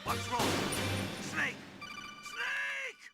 What's wrong? Snake! Snake!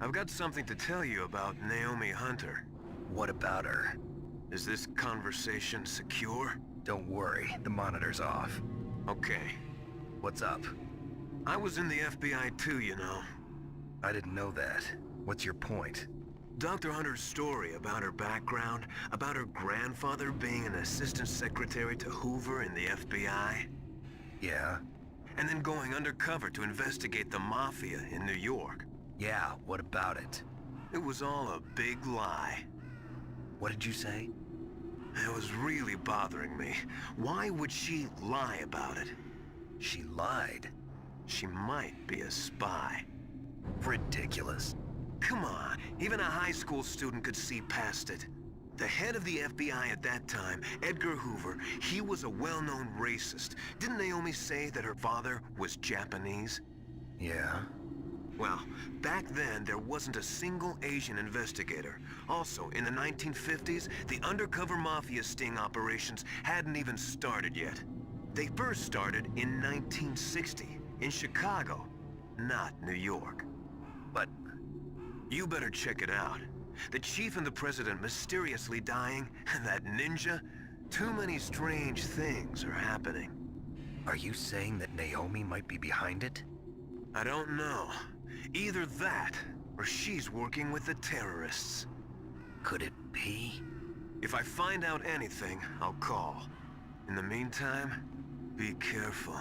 I've got something to tell you about Naomi Hunter. What about her? Is this conversation secure? Don't worry, the monitor's off. Okay. What's up? I was in the FBI too, you know. I didn't know that. What's your point? Dr. Hunter's story about her background, about her grandfather being an assistant secretary to Hoover in the FBI. Yeah? And then going undercover to investigate the Mafia in New York. Yeah, what about it? It was all a big lie. What did you say? It was really bothering me. Why would she lie about it? She lied? She might be a spy. Ridiculous. Come on, even a high school student could see past it. The head of the FBI at that time, Edgar Hoover, he was a well-known racist. Didn't Naomi say that her father was Japanese? Yeah? Well, back then, there wasn't a single Asian investigator. Also, in the 1950s, the undercover Mafia sting operations hadn't even started yet. They first started in 1960, in Chicago, not New York. But you better check it out. The chief and the president mysteriously dying, and that ninja, too many strange things are happening. are you saying that Naomi might be behind it? I don't know. Either that, or she's working with the terrorists. Could it be? If I find out anything, I'll call. In the meantime, be careful.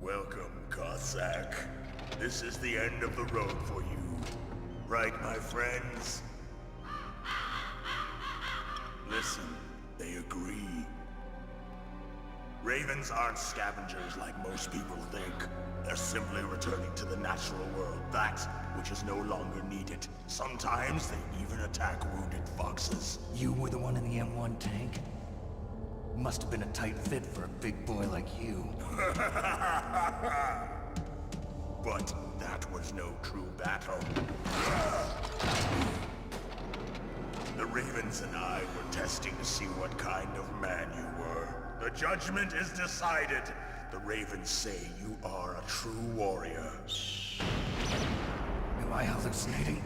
Welcome, Cossack. This is the end of the road for you. Right, my friends? Listen, they agree. Ravens aren't scavengers like most people think. They're simply returning to the natural world, that which is no longer needed. Sometimes they even attack wounded foxes. You were the one in the M1 tank? Must have been a tight fit for a big boy like you. But that was no true battle. The Ravens and I were testing to see what kind of man you were. The judgment is decided. The Ravens say you are a true warrior. Am I hallucinating?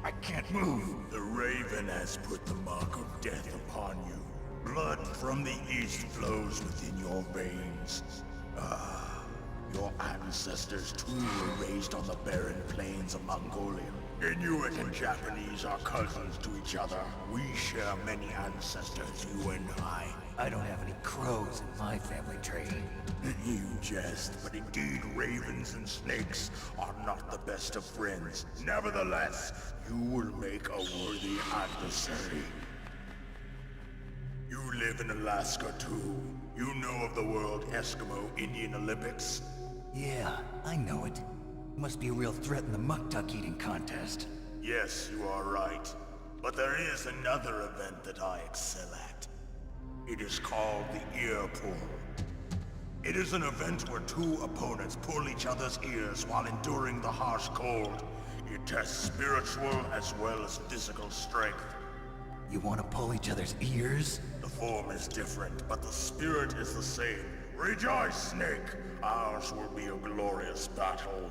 I can't move. The Raven has put the mark of death upon you. Blood from the east flows within your veins. Ah, your ancestors too were raised on the barren plains of Mongolia. Inuit and Japanese are cousins to each other. We share many ancestors, you and I. I don't have any crows in my family tree. You jest, but indeed ravens and snakes are not the best of friends. Nevertheless, you will make a worthy adversary. You live in Alaska too. You know of the World Eskimo Indian Olympics? Yeah, I know it. Must be a real threat in the muck-duck eating contest. Yes, you are right. But there is another event that I excel at. It is called the Ear Pull. It is an event where two opponents pull each other's ears while enduring the harsh cold. It tests spiritual as well as physical strength. You want to pull each other's ears? The form is different, but the spirit is the same. Rejoice, Snake! Ours will be a glorious battle.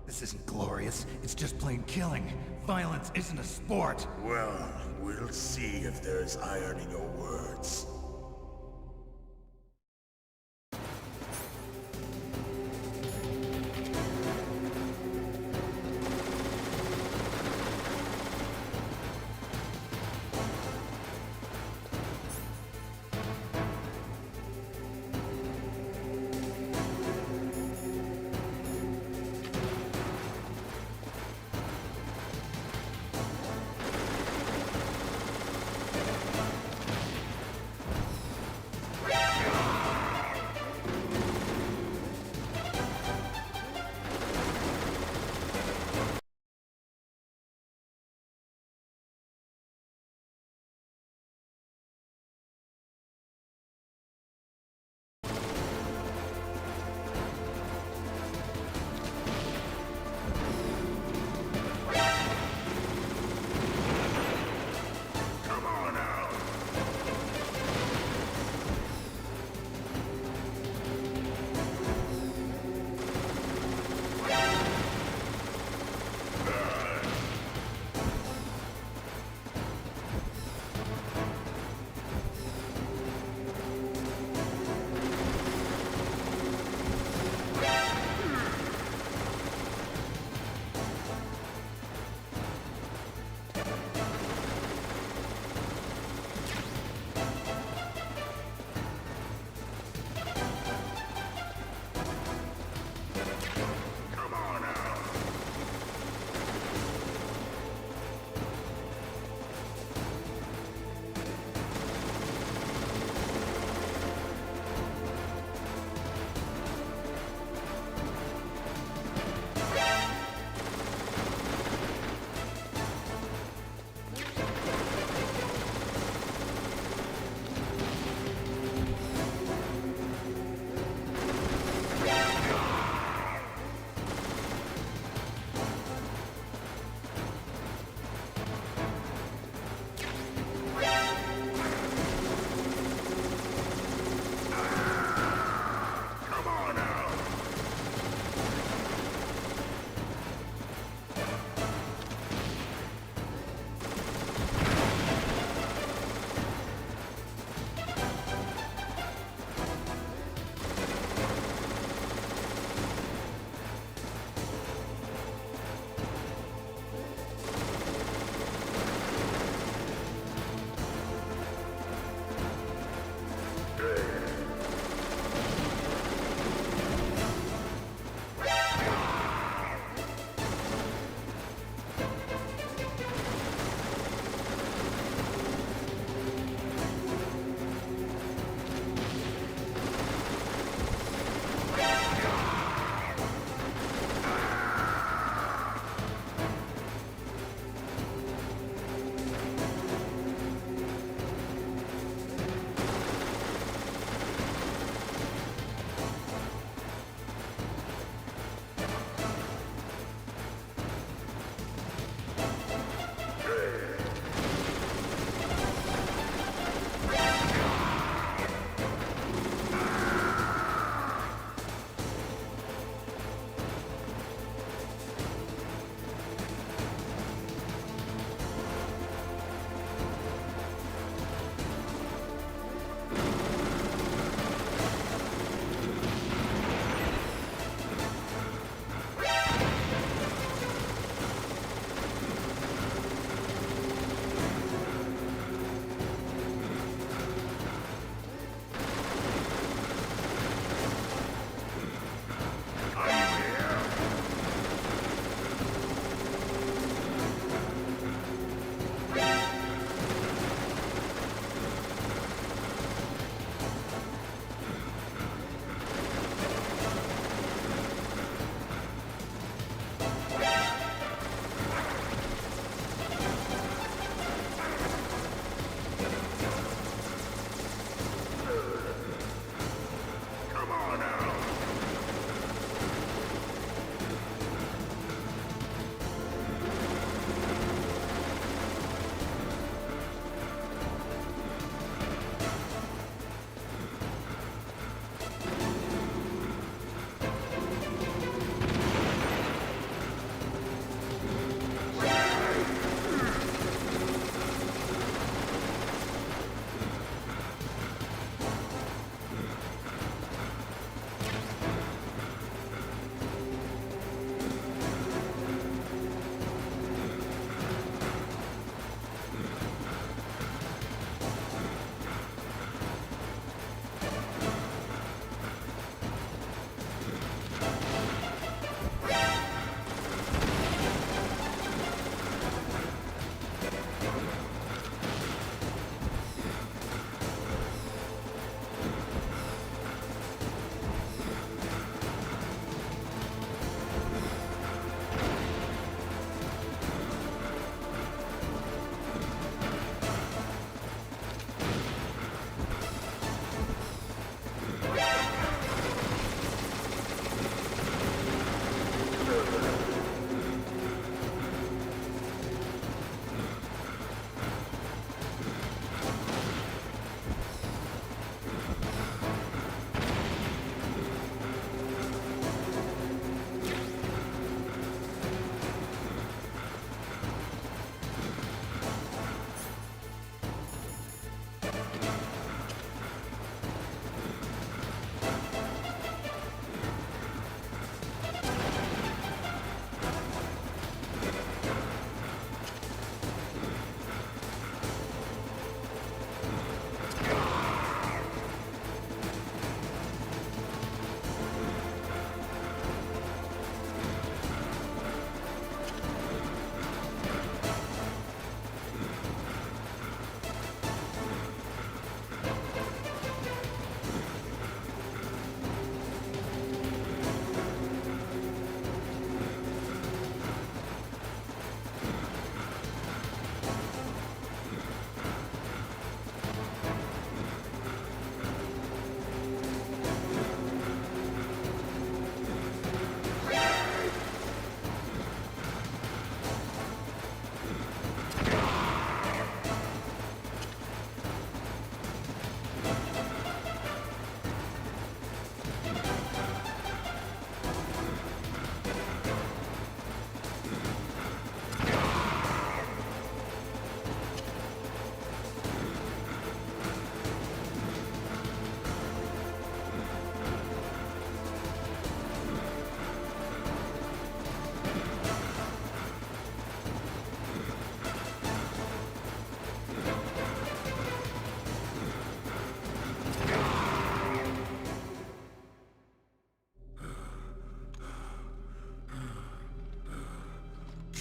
This isn't glorious. It's just plain killing. Violence isn't a sport. Well, we'll see if there's iron in your words.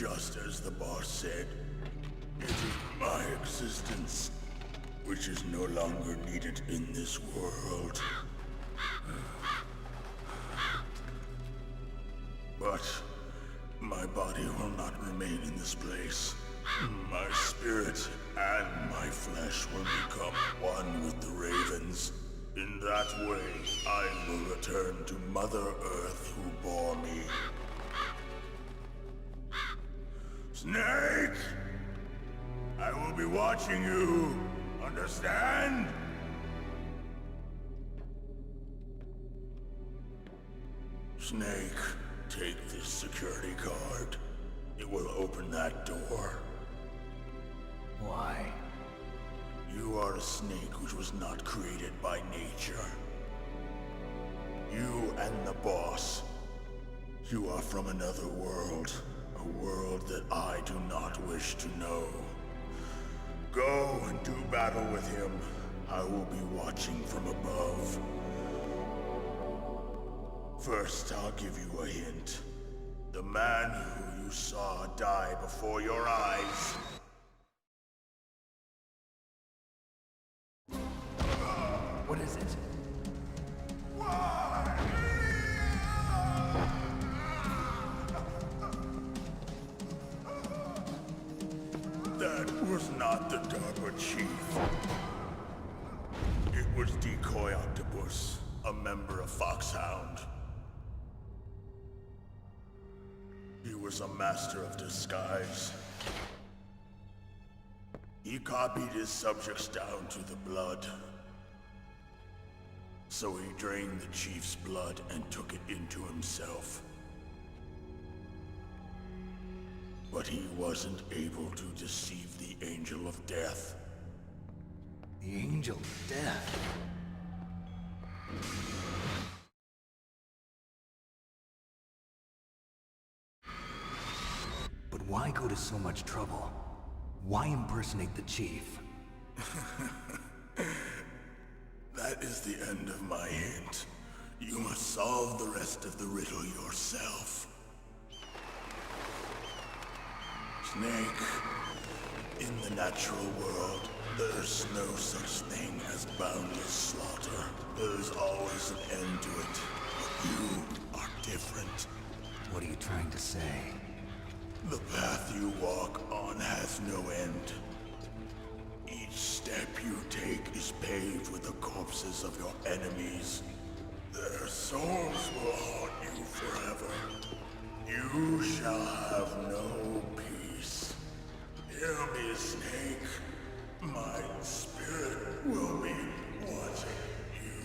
Just as the boss said, it is my existence which is no longer needed in this world. But my body will not remain in this place. My spirit and my flesh will become one with the ravens. In that way, I will return to Mother Earth who bore me. Snake! I will be watching you. Understand? Snake, take this security card. It will open that door. Why? You are a snake which was not created by nature. You and the boss. You are from another world. A world that I do not wish to know. Go and do battle with him. I will be watching from above. First, I'll give you a hint. The man who you saw die before your eyes. What is it? That was not the DARPA chief. It was Decoy Octopus, a member of Foxhound. He was a master of disguise. He copied his subjects down to the blood. So he drained the chief's blood and took it into himself. But he wasn't able to deceive the Angel of Death. The Angel of Death. But why go to so much trouble? Why impersonate the chief? That is the end of my hint. You must solve the rest of the riddle yourself. Snake, in the natural world, there's no such thing as boundless slaughter. There's always an end to it. But you are different. What are you trying to say? The path you walk on has no end. Each step you take is paved with the corpses of your enemies. Their souls will haunt you forever. You shall have no peace. Hear me, Snake. My spirit will be watching you.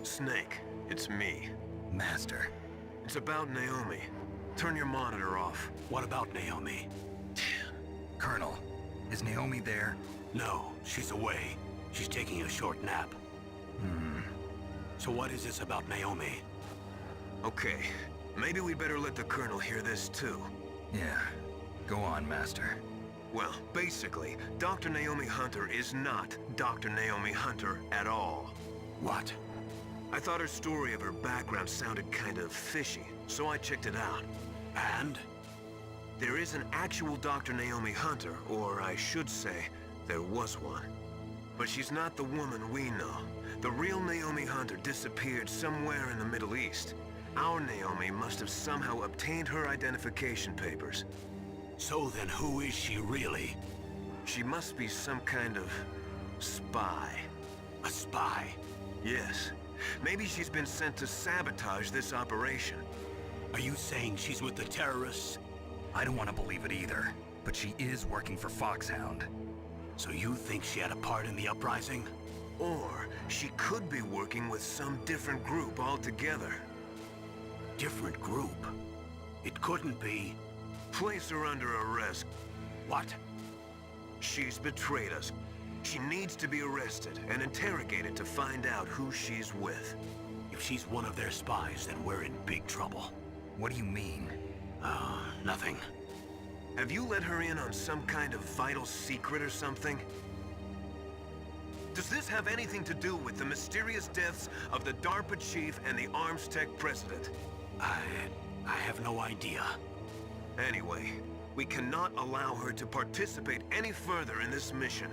Snake, it's me. Master. It's about Naomi. Turn your monitor off. What about Naomi? Colonel, is Naomi there? No, she's away. She's taking a short nap. So what is this about Naomi? Okay, maybe we'd better let the Colonel hear this too. Yeah. Go on, Master. Well, basically, Dr. Naomi Hunter is not Dr. Naomi Hunter at all. What? I thought her story of her background sounded kind of fishy, so I checked it out. And? There is an actual Dr. Naomi Hunter, or I should say, there was one. But she's not the woman we know. The real Naomi Hunter disappeared somewhere in the Middle East. Our Naomi must have somehow obtained her identification papers. So then who is she really? She must be some kind of spy. A spy? Yes. Maybe she's been sent to sabotage this operation. Are you saying she's with the terrorists? I don't want to believe it either, but she is working for Foxhound. So you think she had a part in the uprising? Or she could be working with some different group altogether. Different group? It couldn't be. Place her under arrest. What? She's betrayed us. She needs to be arrested and interrogated to find out who she's with. If she's one of their spies, then we're in big trouble. What do you mean? Oh, nothing. Have you let her in on some kind of vital secret or something? Does this have anything to do with the mysterious deaths of the DARPA chief and the ArmsTech president? I have no idea. Anyway, we cannot allow her to participate any further in this mission.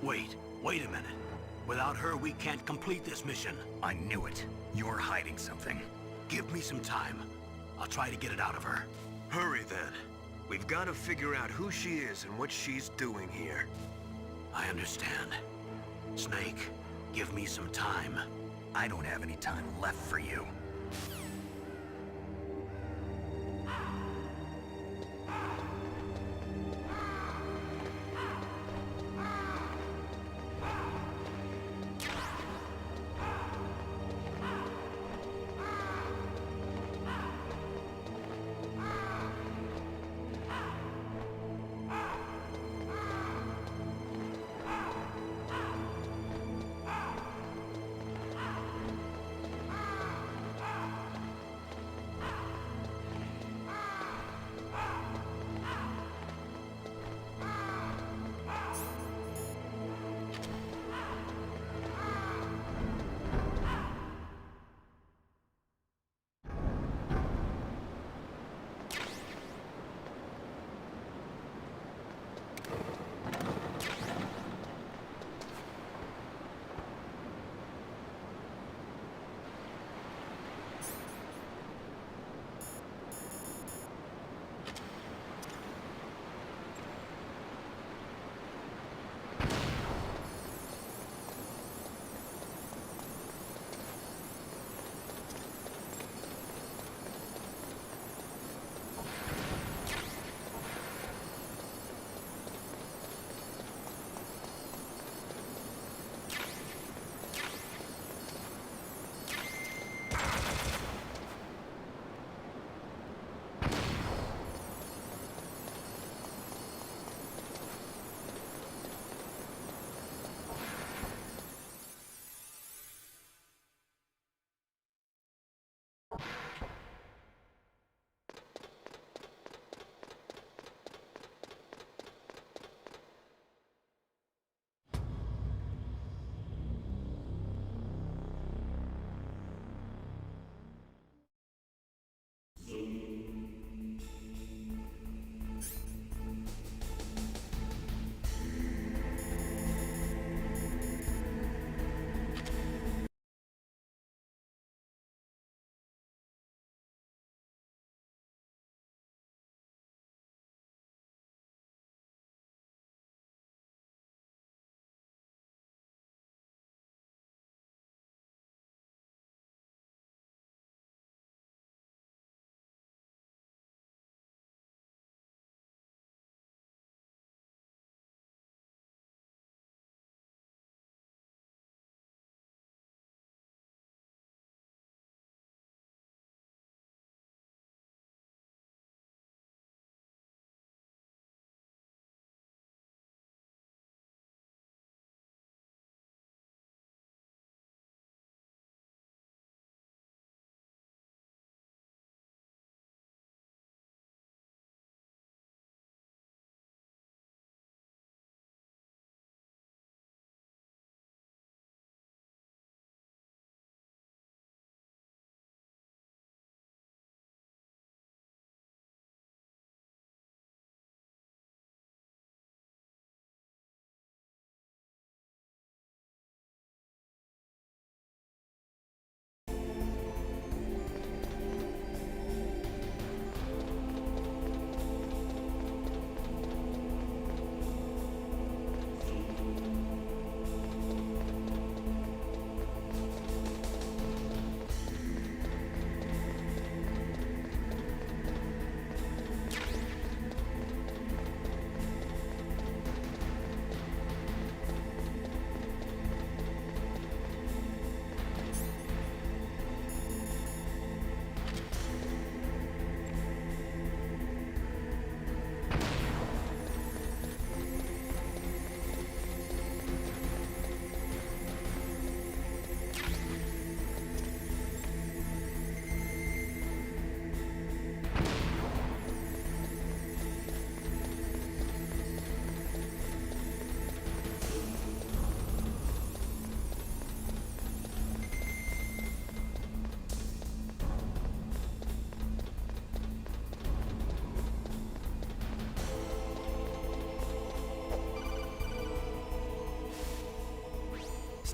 Wait a minute. Without her, we can't complete this mission. I knew it. You're hiding something. Give me some time. I'll try to get it out of her. Hurry then. We've got to figure out who she is and what she's doing here. I understand. Snake, give me some time. I don't have any time left for you.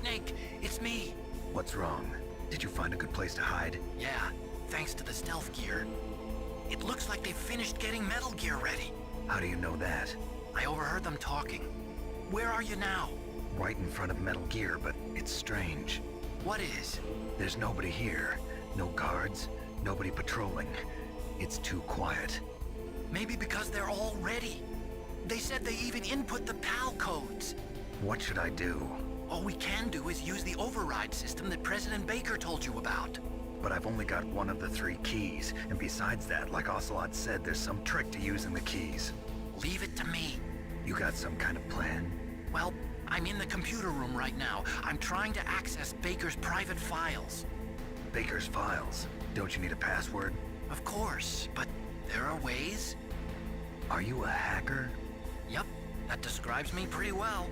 Snake, it's me. What's wrong? Did you find a good place to hide? Yeah, thanks to the stealth gear. It looks like they've finished getting Metal Gear ready. How do you know that? I overheard them talking. Where are you now? Right in front of Metal Gear, but it's strange. What is? There's nobody here. No guards, nobody patrolling. It's too quiet. Maybe because they're all ready. They said they even input the PAL codes. What should I do? All we can do is use the override system that President Baker told you about. But I've only got one of the 3 keys, and besides that, like Ocelot said, there's some trick to using the keys. Leave it to me. You got some kind of plan? Well, I'm in the computer room right now. I'm trying to access Baker's private files. Baker's files? Don't you need a password? Of course, but there are ways. Are you a hacker? Yep, that describes me pretty well.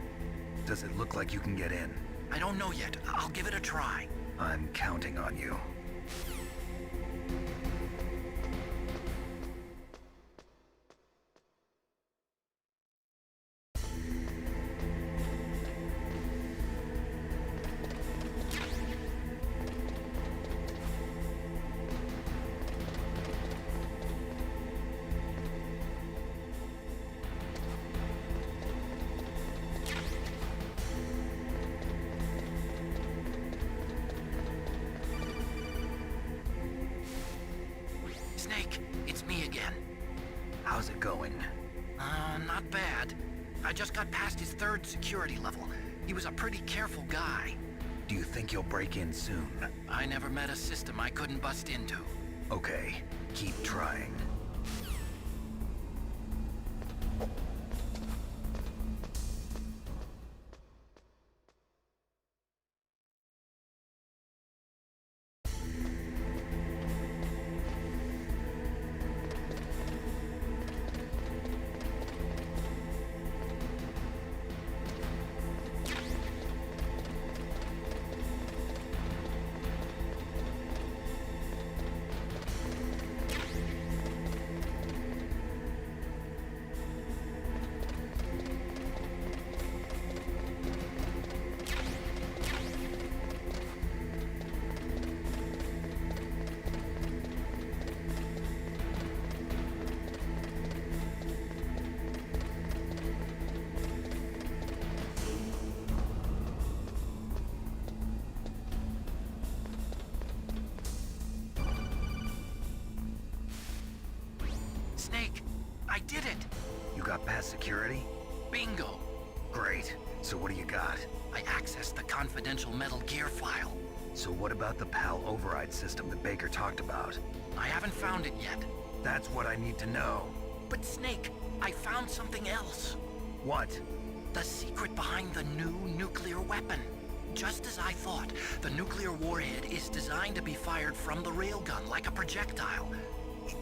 Does it look like you can get in? I don't know yet. I'll give it a try. I'm counting on you. Snake, it's me again. How's it going? Not bad. I just got past his 3rd security level. He was a pretty careful guy. Do you think you'll break in soon? I never met a system I couldn't bust into. Okay, keep trying. Snake, I did it! You got past security? Bingo! Great. So what do you got? I accessed the confidential Metal Gear file. So what about the PAL override system that Baker talked about? I haven't found it yet. That's what I need to know. But Snake, I found something else. What? The secret behind the new nuclear weapon. Just as I thought, the nuclear warhead is designed to be fired from the railgun like a projectile.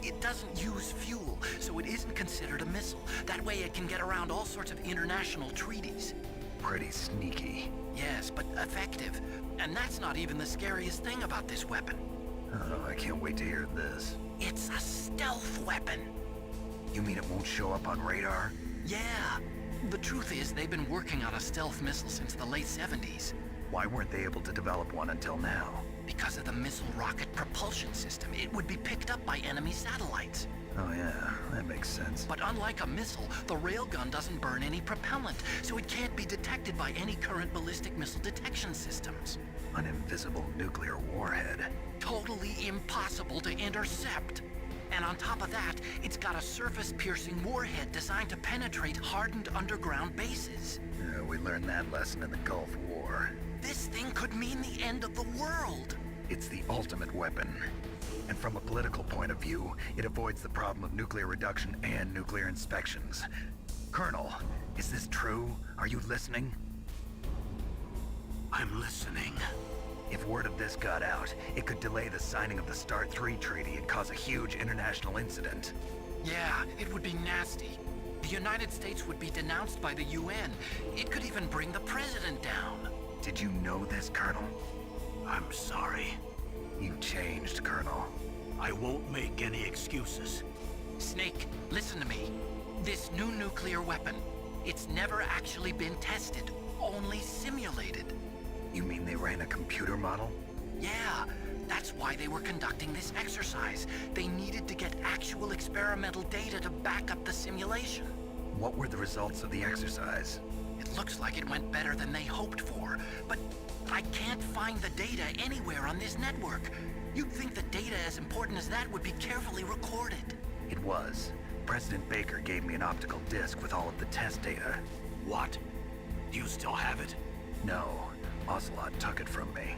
It doesn't use fuel, so it isn't considered a missile. That way it can get around all sorts of international treaties. Pretty sneaky. Yes, but effective. And that's not even the scariest thing about this weapon. Oh, I can't wait to hear this. It's a stealth weapon. You mean it won't show up on radar? Yeah. The truth is, they've been working on a stealth missile since the late 70s. Why weren't they able to develop one until now? Because of the missile rocket propulsion system, it would be picked up by enemy satellites. Oh yeah, that makes sense. But unlike a missile, the railgun doesn't burn any propellant, so it can't be detected by any current ballistic missile detection systems. An invisible nuclear warhead. Totally impossible to intercept. And on top of that, it's got a surface-piercing warhead designed to penetrate hardened underground bases. Yeah, we learned that lesson in the Gulf War. This thing could mean the end of the world. It's the ultimate weapon. And from a political point of view, it avoids the problem of nuclear reduction and nuclear inspections. Colonel, is this true? Are you listening? I'm listening. If word of this got out, it could delay the signing of the START 3 treaty and cause a huge international incident. Yeah, it would be nasty. The United States would be denounced by the UN. It could even bring the president down. Did you know this, Colonel? I'm sorry. You changed, Colonel. I won't make any excuses. Snake, listen to me. This new nuclear weapon, it's never actually been tested, only simulated. You mean they ran a computer model? Yeah, that's why they were conducting this exercise. They needed to get actual experimental data to back up the simulation. What were the results of the exercise? It looks like it went better than they hoped for, but I can't find the data anywhere on this network. You'd think the data as important as that would be carefully recorded. It was. President Baker gave me an optical disc with all of the test data. What? Do you still have it? No, Ocelot took it from me.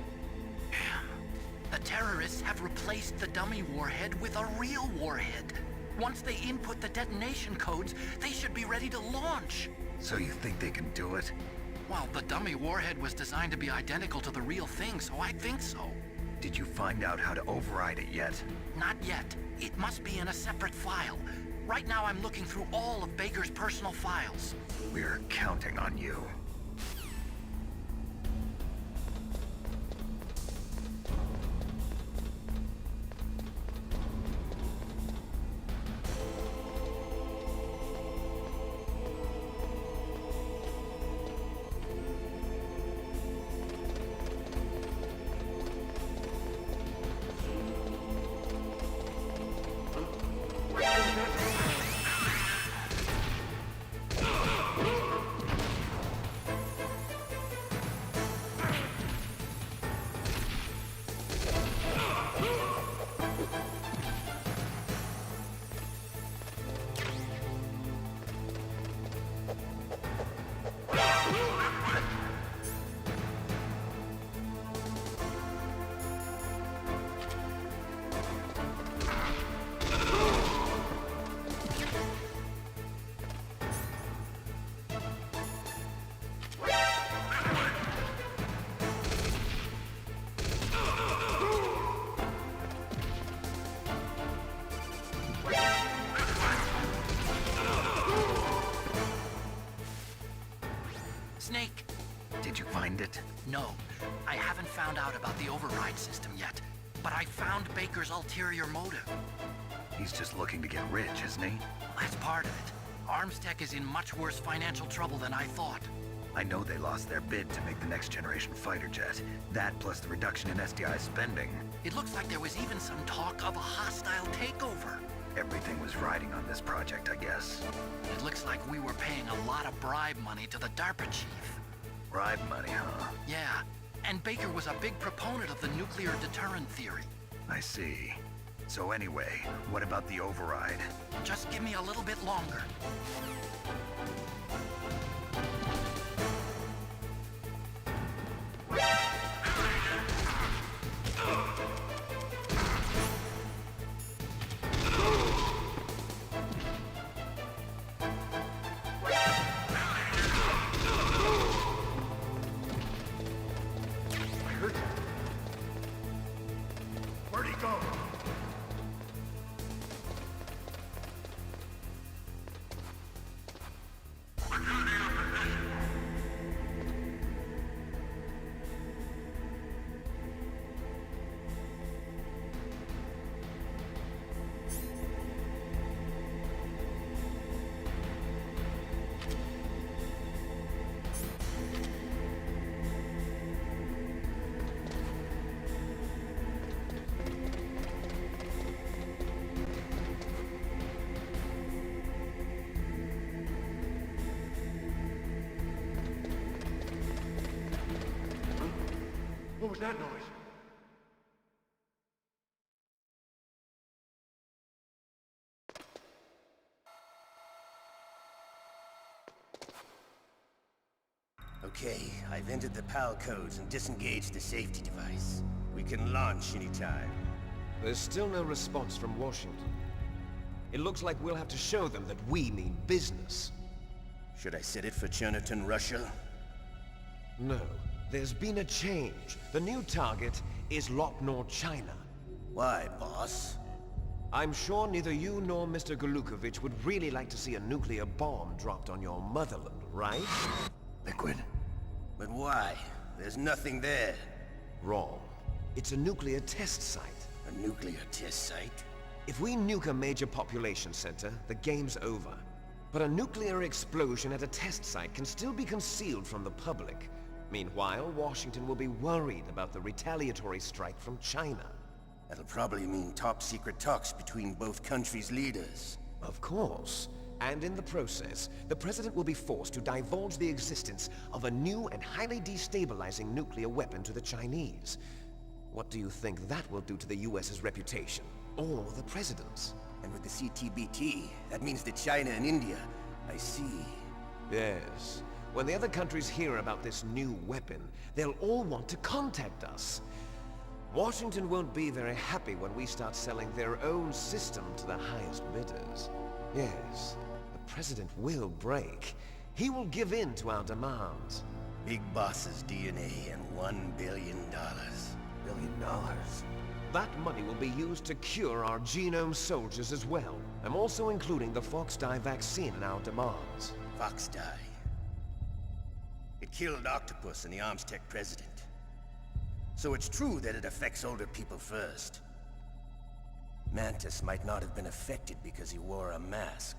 The terrorists have replaced the dummy warhead with a real warhead. Once they input the detonation codes, they should be ready to launch. So you think they can do it? Well, the dummy warhead was designed to be identical to the real thing, so I think so. Did you find out how to override it yet? Not yet. It must be in a separate file. Right now I'm looking through all of Baker's personal files. We're counting on you. Snake! Did you find it? No, I haven't found out about the override system yet, but I found Baker's ulterior motive. He's just looking to get rich, isn't he? That's part of it. Armstech is in much worse financial trouble than I thought. I know they lost their bid to make the next generation fighter jet. That plus the reduction in SDI spending. It looks like there was even some talk of a hostile takeover. Everything was riding on this project, I guess. It looks like we were paying a lot of bribe money to the DARPA chief. Bribe money, huh? Yeah, and Baker was a big proponent of the nuclear deterrent theory. I see. So anyway, what about the override? Just give me a little bit longer. Where'd he go? What was that noise? Okay, I've entered the PAL codes and disengaged the safety device. We can launch anytime. There's still no response from Washington. It looks like we'll have to show them that we mean business. Should I set it for Cherniton, Russia? No, there's been a change. The new target is Lopnor, China. Why, boss? I'm sure neither you nor Mr. Golukovich would really like to see a nuclear bomb dropped on your motherland, right? Liquid. But why? There's nothing there. Wrong. It's a nuclear test site. A nuclear test site? If we nuke a major population center, the game's over. But a nuclear explosion at a test site can still be concealed from the public. Meanwhile, Washington will be worried about the retaliatory strike from China. That'll probably mean top-secret talks between both countries' leaders. Of course. And in the process, the President will be forced to divulge the existence of a new and highly destabilizing nuclear weapon to the Chinese. What do you think that will do to the US's reputation? Or the President's? And with the CTBT, that means that China and India... I see. Yes. When the other countries hear about this new weapon, they'll all want to contact us. Washington won't be very happy when we start selling their own system to the highest bidders. Yes, the President will break. He will give in to our demands. Big Boss's DNA and $1 billion. $1 billion? That money will be used to cure our genome soldiers as well. I'm also including the Fox-Die vaccine in our demands. Fox-Die. It killed Octopus and the Armstech president. So it's true that it affects older people first. Mantis might not have been affected because he wore a mask.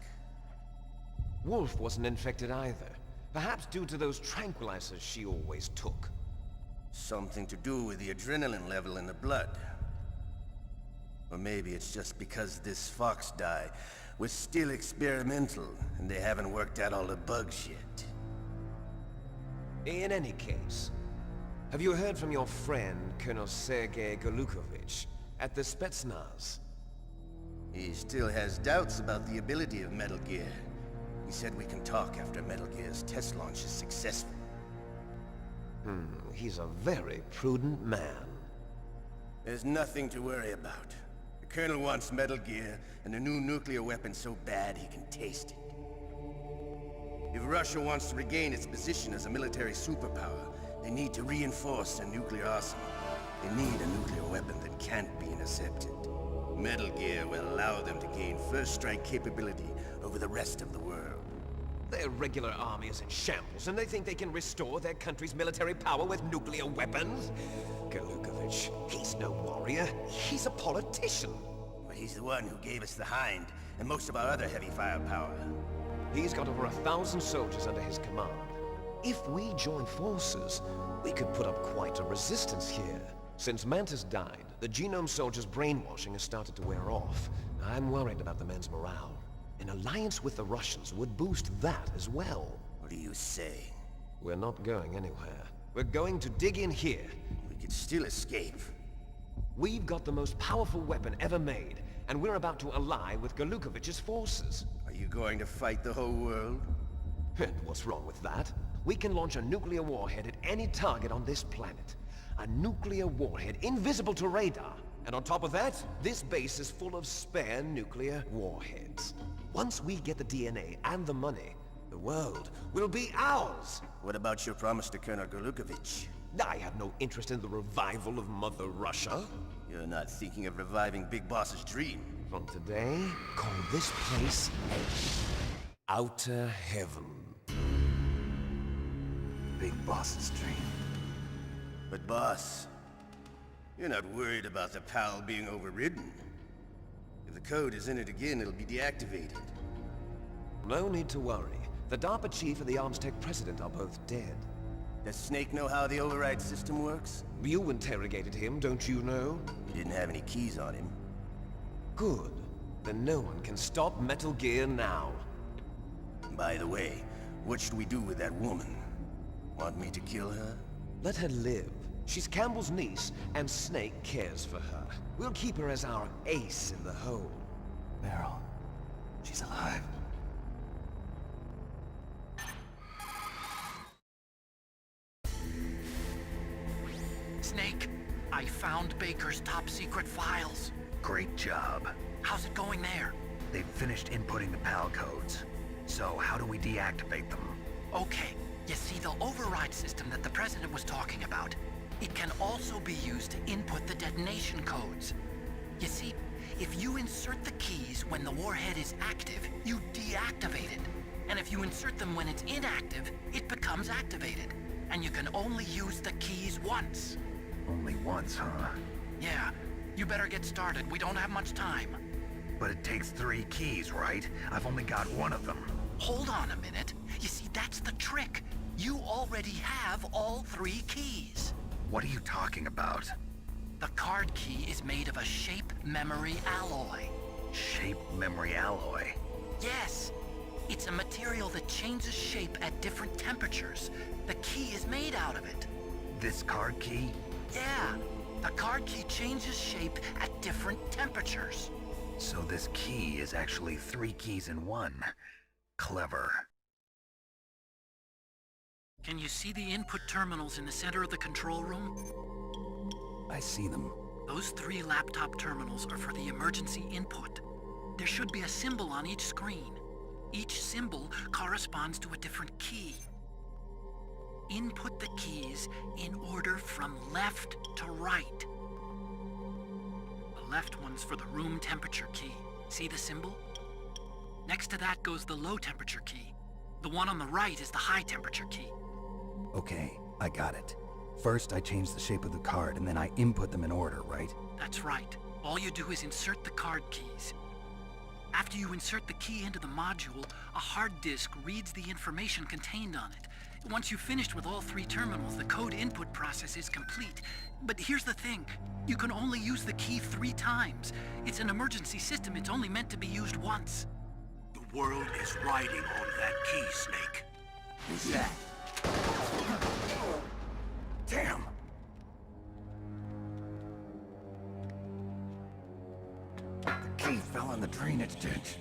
Wolf wasn't infected either. Perhaps due to those tranquilizers she always took. Something to do with the adrenaline level in the blood. Or maybe it's just because this Fox-Die was still experimental and they haven't worked out all the bugs yet. In any case, have you heard from your friend, Colonel Sergei Golukovich, at the Spetsnaz? He still has doubts about the ability of Metal Gear. He said we can talk after Metal Gear's test launch is successful. He's a very prudent man. There's nothing to worry about. The Colonel wants Metal Gear and a new nuclear weapon so bad he can taste it. If Russia wants to regain its position as a military superpower, they need to reinforce their nuclear arsenal. They need a nuclear weapon that can't be intercepted. Metal Gear will allow them to gain first strike capability over the rest of the world. Their regular army is in shambles, and they think they can restore their country's military power with nuclear weapons? Golukovich, he's no warrior. He's a politician. But he's the one who gave us the Hind and most of our other heavy firepower. He's got over 1,000 soldiers under his command. If we join forces, we could put up quite a resistance here. Since Mantis died, the genome soldiers' brainwashing has started to wear off. I'm worried about the men's morale. An alliance with the Russians would boost that as well. What are you saying? We're not going anywhere. We're going to dig in here. We could still escape. We've got the most powerful weapon ever made, and we're about to ally with Golukovich's forces. Are you going to fight the whole world? And what's wrong with that? We can launch a nuclear warhead at any target on this planet. A nuclear warhead invisible to radar. And on top of that, this base is full of spare nuclear warheads. Once we get the DNA and the money, the world will be ours! What about your promise to Colonel Golukovich? I have no interest in the revival of Mother Russia. You're not thinking of reviving Big Boss's dream. From today, call this place Outer Heaven. Big Boss's dream. But boss, you're not worried about the PAL being overridden. If the code is in it again, it'll be deactivated. No need to worry. The DARPA chief and the Armstech president are both dead. Does Snake know how the override system works? You interrogated him, don't you know? He didn't have any keys on him. Good. Then no one can stop Metal Gear now. By the way, what should we do with that woman? Want me to kill her? Let her live. She's Campbell's niece, and Snake cares for her. We'll keep her as our ace in the hole. Meryl, she's alive. Snake, I found Baker's top-secret files. Great job. How's it going there? They've finished inputting the PAL codes. So how do we deactivate them? Okay, you see the override system that the President was talking about? It can also be used to input the detonation codes. You see, if you insert the keys when the warhead is active, you deactivate it. And if you insert them when it's inactive, it becomes activated. And you can only use the keys once. Only once, huh? Yeah, you better get started. We don't have much time. But it takes 3 keys, right? I've only got one of them. Hold on a minute. You see, that's the trick. You already have all 3 keys. What are you talking about? The card key is made of a shape memory alloy. Shape memory alloy? Yes. It's a material that changes shape at different temperatures. The key is made out of it. This card key? Yeah. The card key changes shape at different temperatures. So this key is actually 3 keys in one. Clever. Can you see the input terminals in the center of the control room? I see them. Those 3 laptop terminals are for the emergency input. There should be a symbol on each screen. Each symbol corresponds to a different key. Input the keys in order from left to right. The left one's for the room temperature key. See the symbol? Next to that goes the low temperature key. The one on the right is the high temperature key. Okay, I got it. First, I change the shape of the card, and then I input them in order, right? That's right. All you do is insert the card keys. After you insert the key into the module, a hard disk reads the information contained on it. Once you've finished with all 3 terminals, the code input process is complete. But here's the thing. You can only use the key 3 times. It's an emergency system. It's only meant to be used once. The world is riding on that key, Snake. Who's that? Damn! The key fell in the drainage ditch.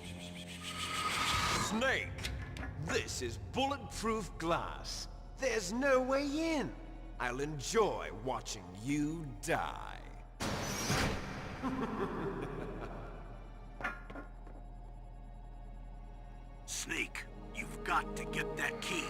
Snake! This is bulletproof glass. There's no way in. I'll enjoy watching you die. Snake, you've got to get that key.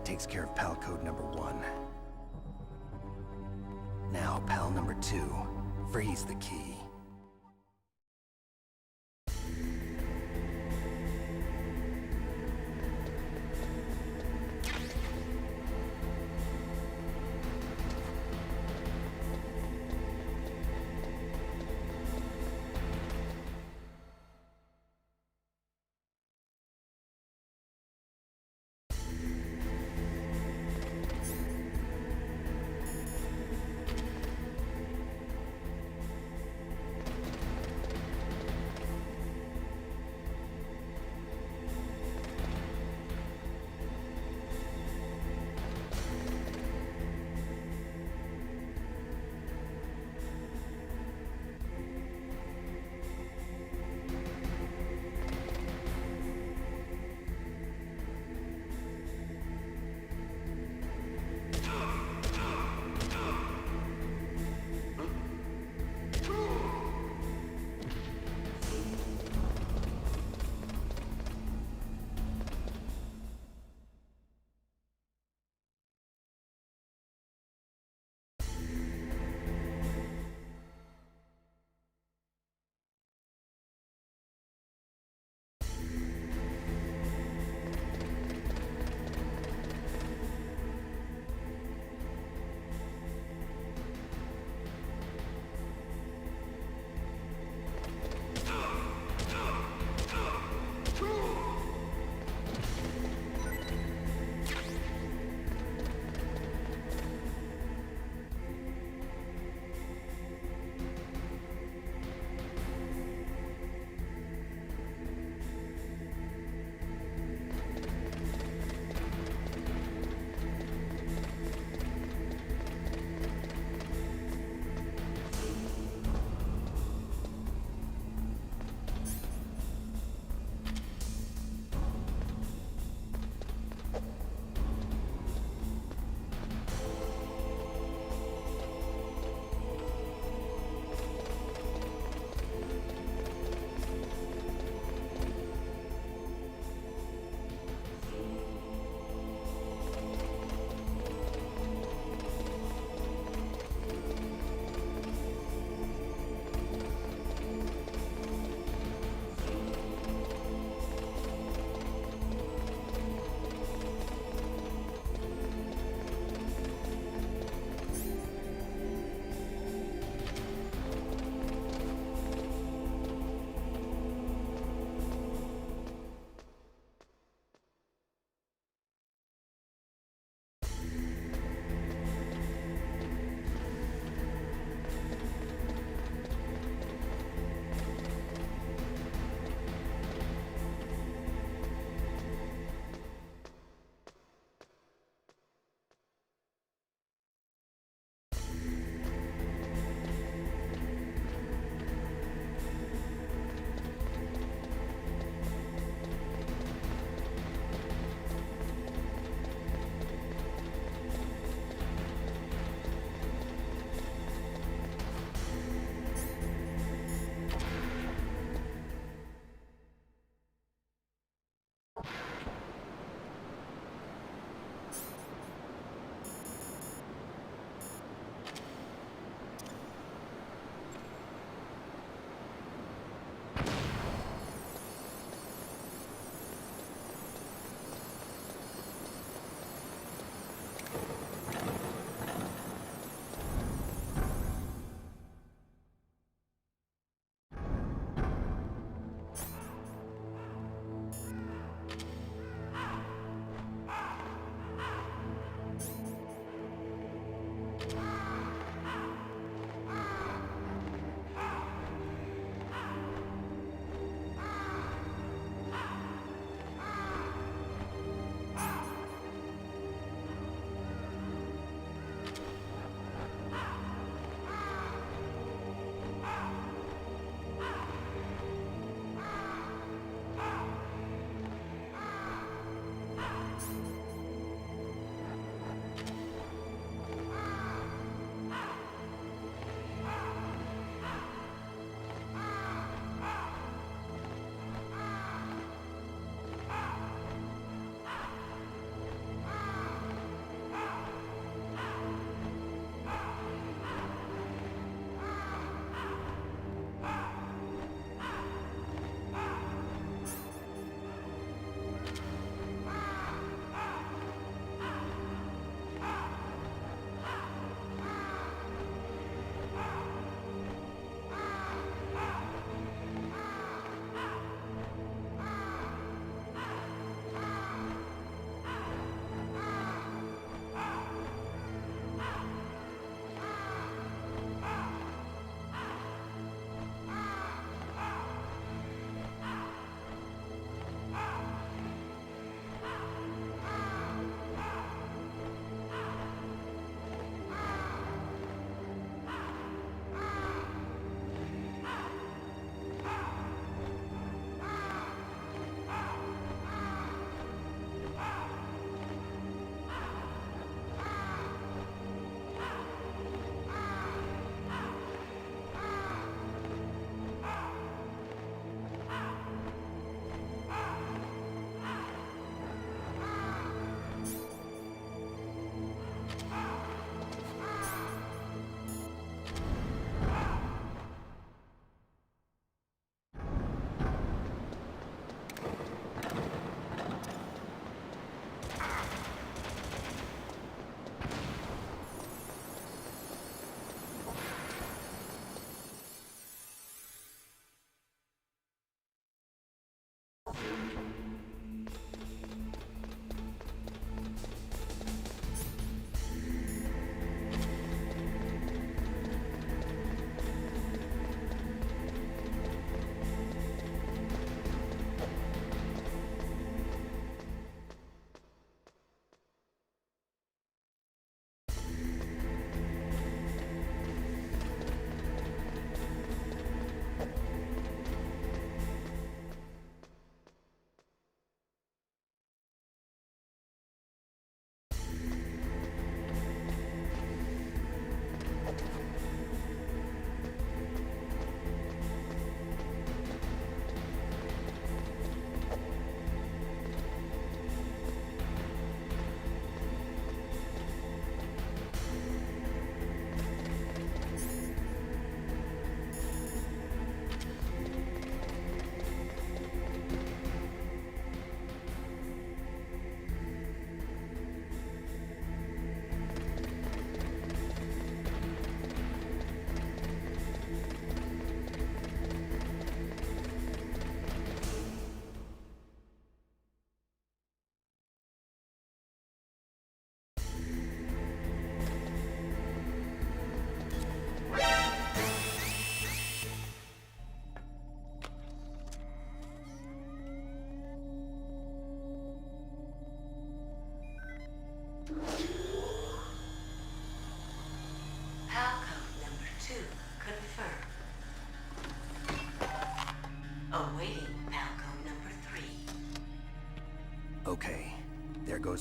takes care of pal code number 1. Now, pal number 2, freeze the key.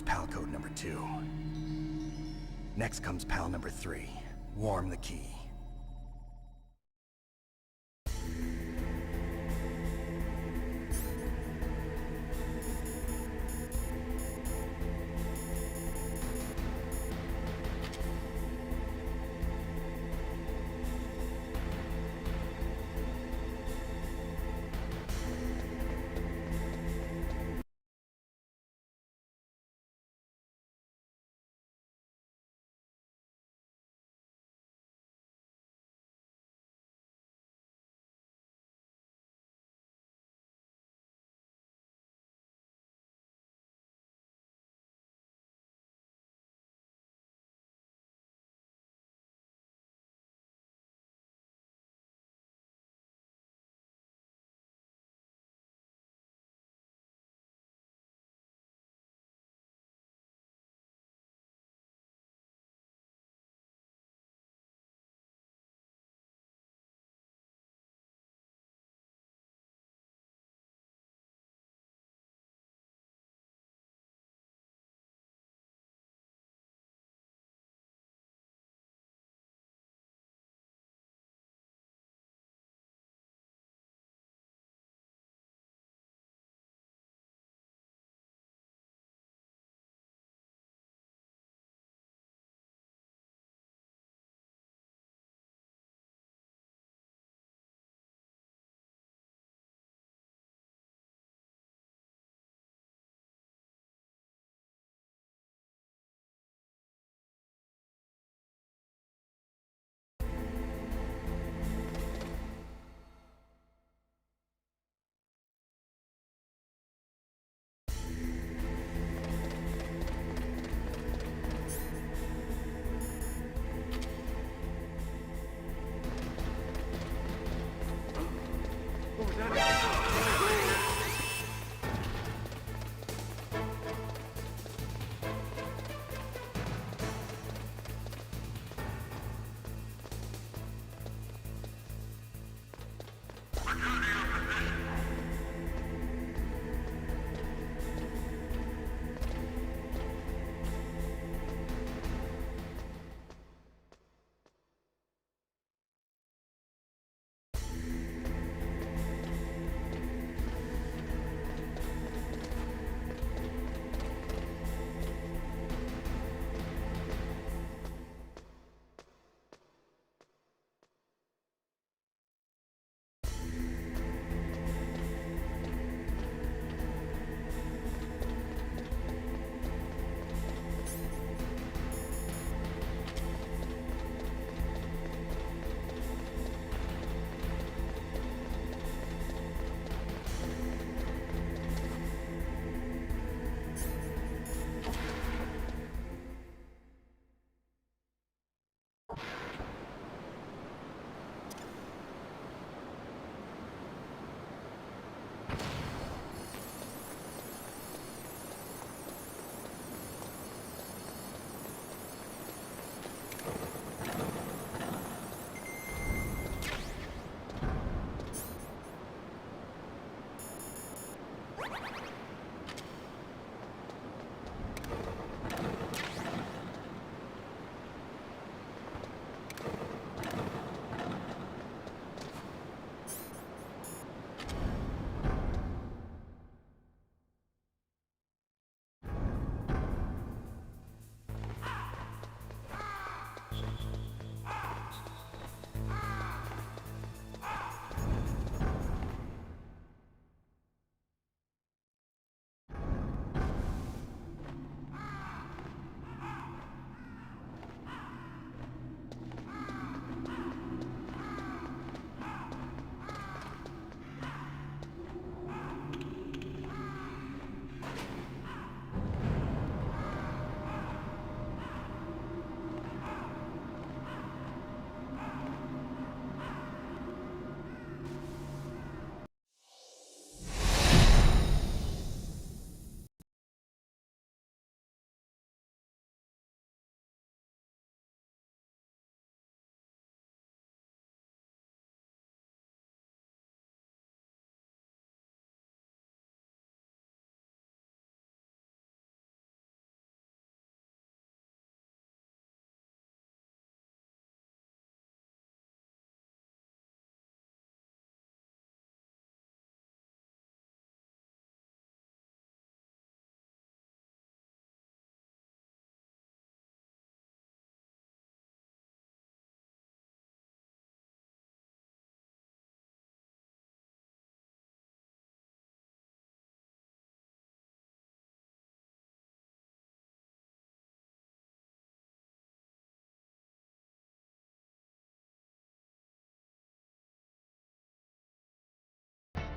pal code number 2. Next comes pal number 3. Warm the key.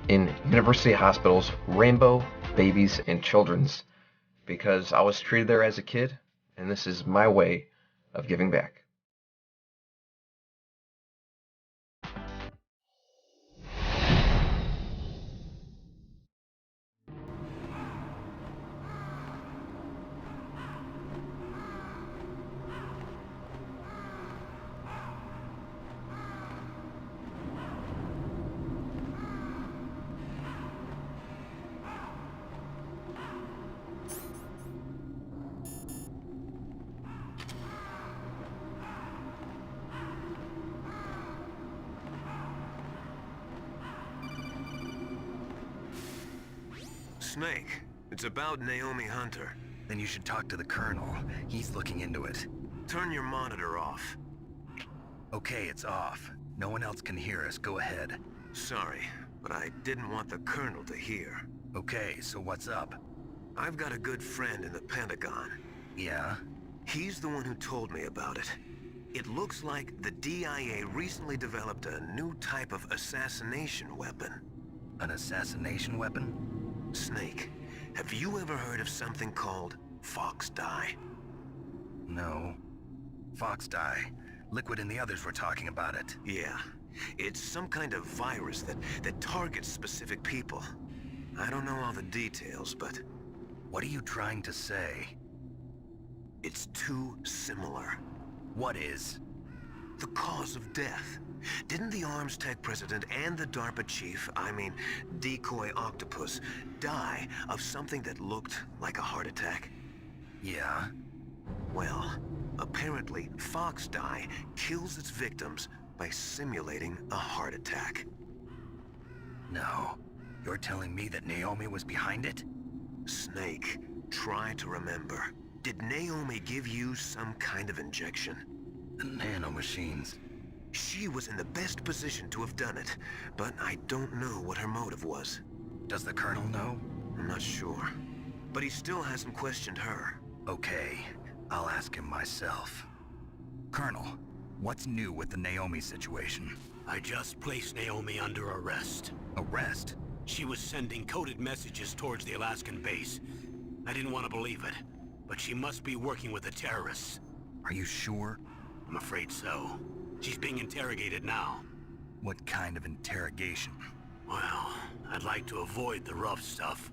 in University Hospital's Rainbow Babies and Children's because I was treated there as a kid, and this is my way of giving back. Snake, it's about Naomi Hunter. Then you should talk to the Colonel. He's looking into it. Turn your monitor off. Okay, it's off. No one else can hear us. Go ahead. Sorry, but I didn't want the Colonel to hear. Okay, so what's up? I've got a good friend in the Pentagon. Yeah? He's the one who told me about it. It looks like the DIA recently developed a new type of assassination weapon. An assassination weapon? Snake, have you ever heard of something called Fox Dye? No. Fox dye. Liquid and the others were talking about it. Yeah. It's some kind of virus that targets specific people. I don't know all the details, but What are you trying to say? it's too similar. What is? The cause of death. Didn't the Arms Tech president and the DARPA chief, I mean, Decoy Octopus, die of something that looked like a heart attack? Yeah? Well, apparently Fox Dye kills its victims by simulating a heart attack. No. You're telling me that Naomi was behind it? Snake, try to remember. Did Naomi give you some kind of injection? The nanomachines. She was in the best position to have done it, but I don't know what her motive was. Does the Colonel know? I'm not sure. But he still hasn't questioned her. Okay, I'll ask him myself. Colonel, what's new with the Naomi situation? I just placed Naomi under arrest. Arrest? She was sending coded messages towards the Alaskan base. I didn't want to believe it, but she must be working with the terrorists. Are you sure? I'm afraid so. She's being interrogated now. What kind of interrogation? Well, I'd like to avoid the rough stuff,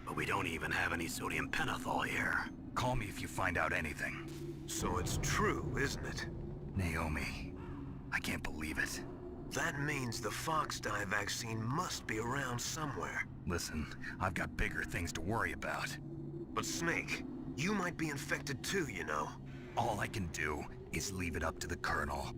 but we don't even have any sodium pentothal here. Call me if you find out anything. So it's true, isn't it? Naomi, I can't believe it. That means the Fox Dye vaccine must be around somewhere. Listen, I've got bigger things to worry about. But Snake, you might be infected too, you know. All I can do is leave it up to the Colonel.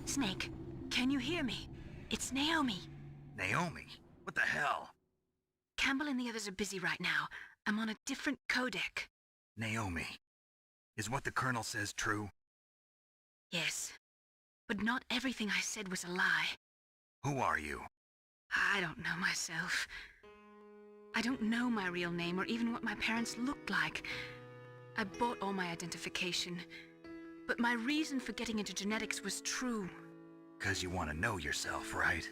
Snake, can you hear me? It's Naomi. Naomi? What the hell? Campbell and the others are busy right now. I'm on a different codec. Naomi, is what the Colonel says true? Yes, but not everything I said was a lie. Who are you? I don't know myself. I don't know my real name or even what my parents looked like. I bought all my identification, but my reason for getting into genetics was true. 'Cause you want to know yourself, right?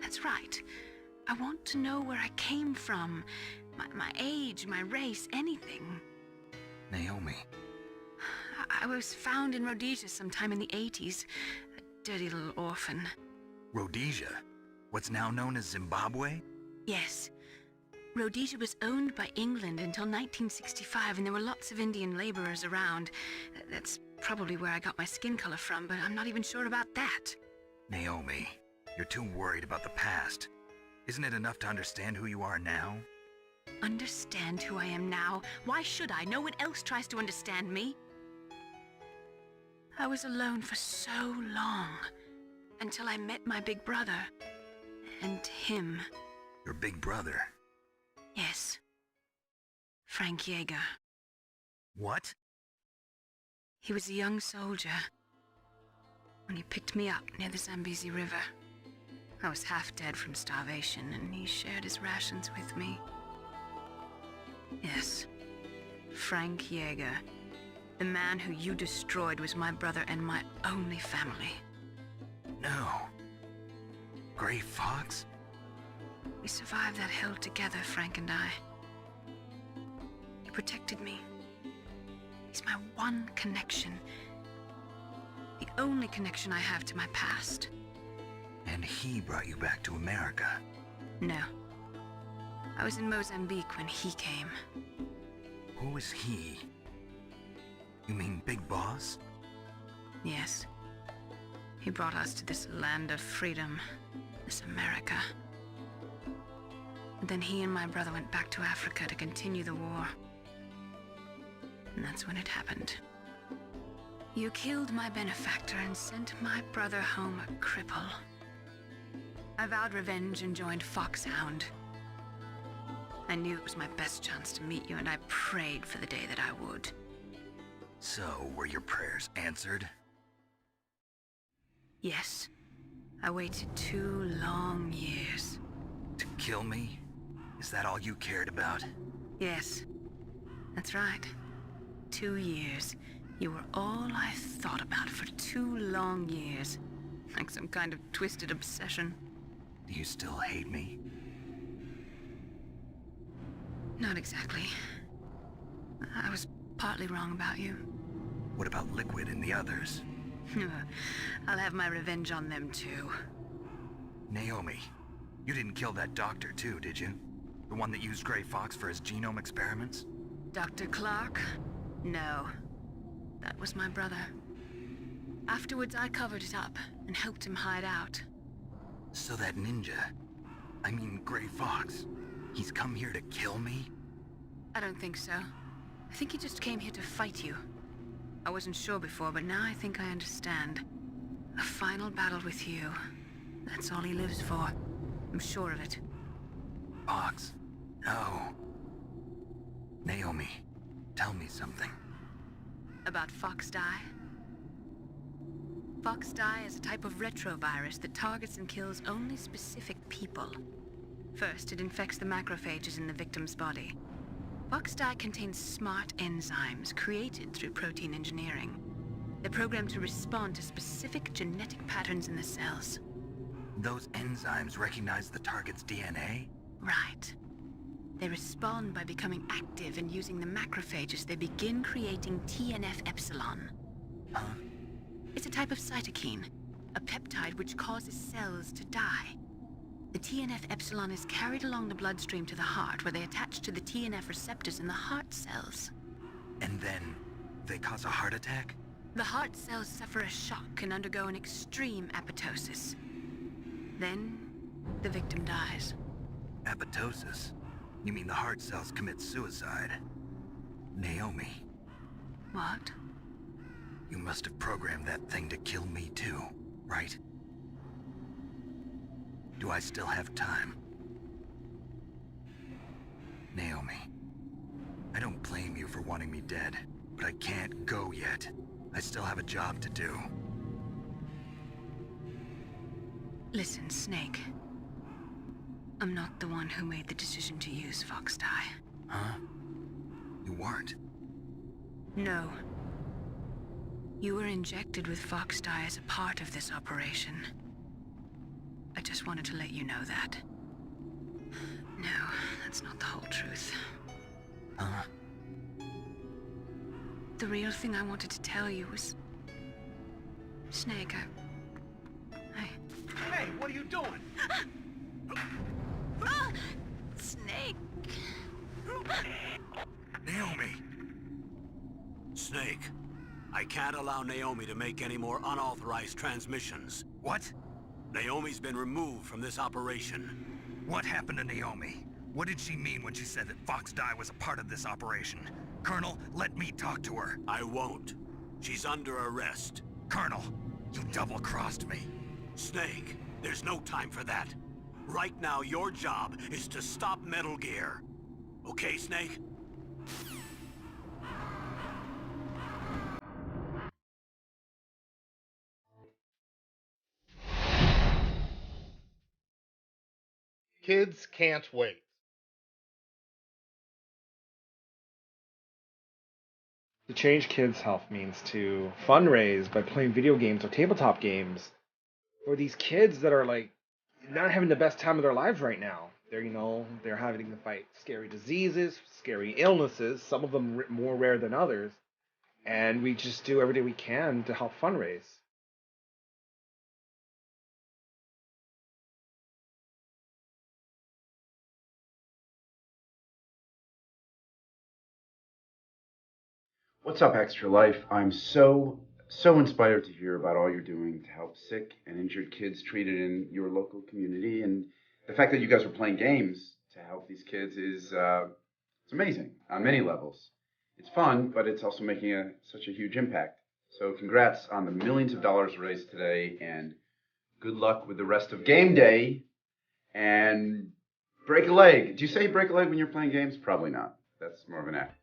That's right. I want to know where I came from, my age, my race, anything. Naomi. I was found in Rhodesia sometime in the 80s, a dirty little orphan. Rhodesia? What's now known as Zimbabwe? Yes. Rhodesia was owned by England until 1965, and there were lots of Indian laborers around. That's probably where I got my skin color from, but I'm not even sure about that. Naomi, you're too worried about the past. Isn't it enough to understand who you are now? Understand who I am now? Why should I? No one else tries to understand me. I was alone for so long, until I met my big brother. And him. Your big brother? Yes. Frank Yeager. What? He was a young soldier when he picked me up near the Zambezi River. I was half dead from starvation, and he shared his rations with me. Yes, Frank Yeager. The man who you destroyed was my brother and my only family. No. Gray Fox? We survived that hell together, Frank and I. He protected me. He's my one connection. The only connection I have to my past. And he brought you back to America? No. I was in Mozambique when he came. Who is he? You mean Big Boss? Yes. He brought us to this land of freedom, this America. And then he and my brother went back to Africa to continue the war. And that's when it happened. You killed my benefactor and sent my brother home a cripple. I vowed revenge and joined Foxhound. I knew it was my best chance to meet you, and I prayed for the day that I would. So, were your prayers answered? Yes. I waited 2 long years. To kill me? Is that all you cared about? Yes. That's right. 2 years. You were all I thought about for 2 long years. Like some kind of twisted obsession. Do you still hate me? Not exactly. I was partly wrong about you. What about Liquid and the others? I'll have my revenge on them too. Naomi, you didn't kill that doctor too, did you? The one that used Gray Fox for his genome experiments? Dr. Clark? No. That was my brother. Afterwards, I covered it up and helped him hide out. So that ninja, I mean Gray Fox, he's come here to kill me? I don't think so. I think he just came here to fight you. I wasn't sure before, but now I think I understand. A final battle with you. That's all he lives for. I'm sure of it. Fox? No. Naomi, tell me something. About Fox Die? Fox Die is a type of retrovirus that targets and kills only specific people. First, it infects the macrophages in the victim's body. Fox Die contains smart enzymes created through protein engineering. They're programmed to respond to specific genetic patterns in the cells. Those enzymes recognize the target's DNA? Right. They respond by becoming active and using the macrophages. They begin creating TNF-epsilon. Huh? It's a type of cytokine, a peptide which causes cells to die. The TNF-epsilon is carried along the bloodstream to the heart, where they attach to the TNF receptors in the heart cells. And then, they cause a heart attack? The heart cells suffer a shock and undergo an extreme apoptosis. Then, the victim dies. Apoptosis? You mean the heart cells commit suicide? Naomi. What? You must have programmed that thing to kill me too, right? Do I still have time? Naomi, I don't blame you for wanting me dead, but I can't go yet. I still have a job to do. Listen, Snake. I'm not the one who made the decision to use Fox Dye. Huh? You weren't? No. You were injected with Fox Dye as a part of this operation. I just wanted to let you know that. No, that's not the whole truth. Huh? The real thing I wanted to tell you was... Snake, Hey, what are you doing? Snake! Naomi! Snake, I can't allow Naomi to make any more unauthorized transmissions. What? Naomi's been removed from this operation. What happened to Naomi? What did she mean when she said that Fox Dye was a part of this operation? Colonel, let me talk to her. I won't. She's under arrest. Colonel, you double-crossed me. Snake, there's no time for that. Right now, your job is to stop Metal Gear. Okay, Snake? Kids can't wait. To change kids' health means to fundraise by playing video games or tabletop games for these kids that are like not having the best time of their lives right now. They're having to fight scary diseases, scary illnesses, some of them more rare than others, and we just do everything we can to help fundraise. What's up, Extra Life? I'm so inspired to hear about all you're doing to help sick and injured kids treated in your local community, and the fact that you guys are playing games to help these kids is it's amazing on many levels. It's fun, but it's also making such a huge impact. So congrats on the millions of dollars raised today, and good luck with the rest of game day. And break a leg. Do you say break a leg when you're playing games? Probably not. That's more of an act.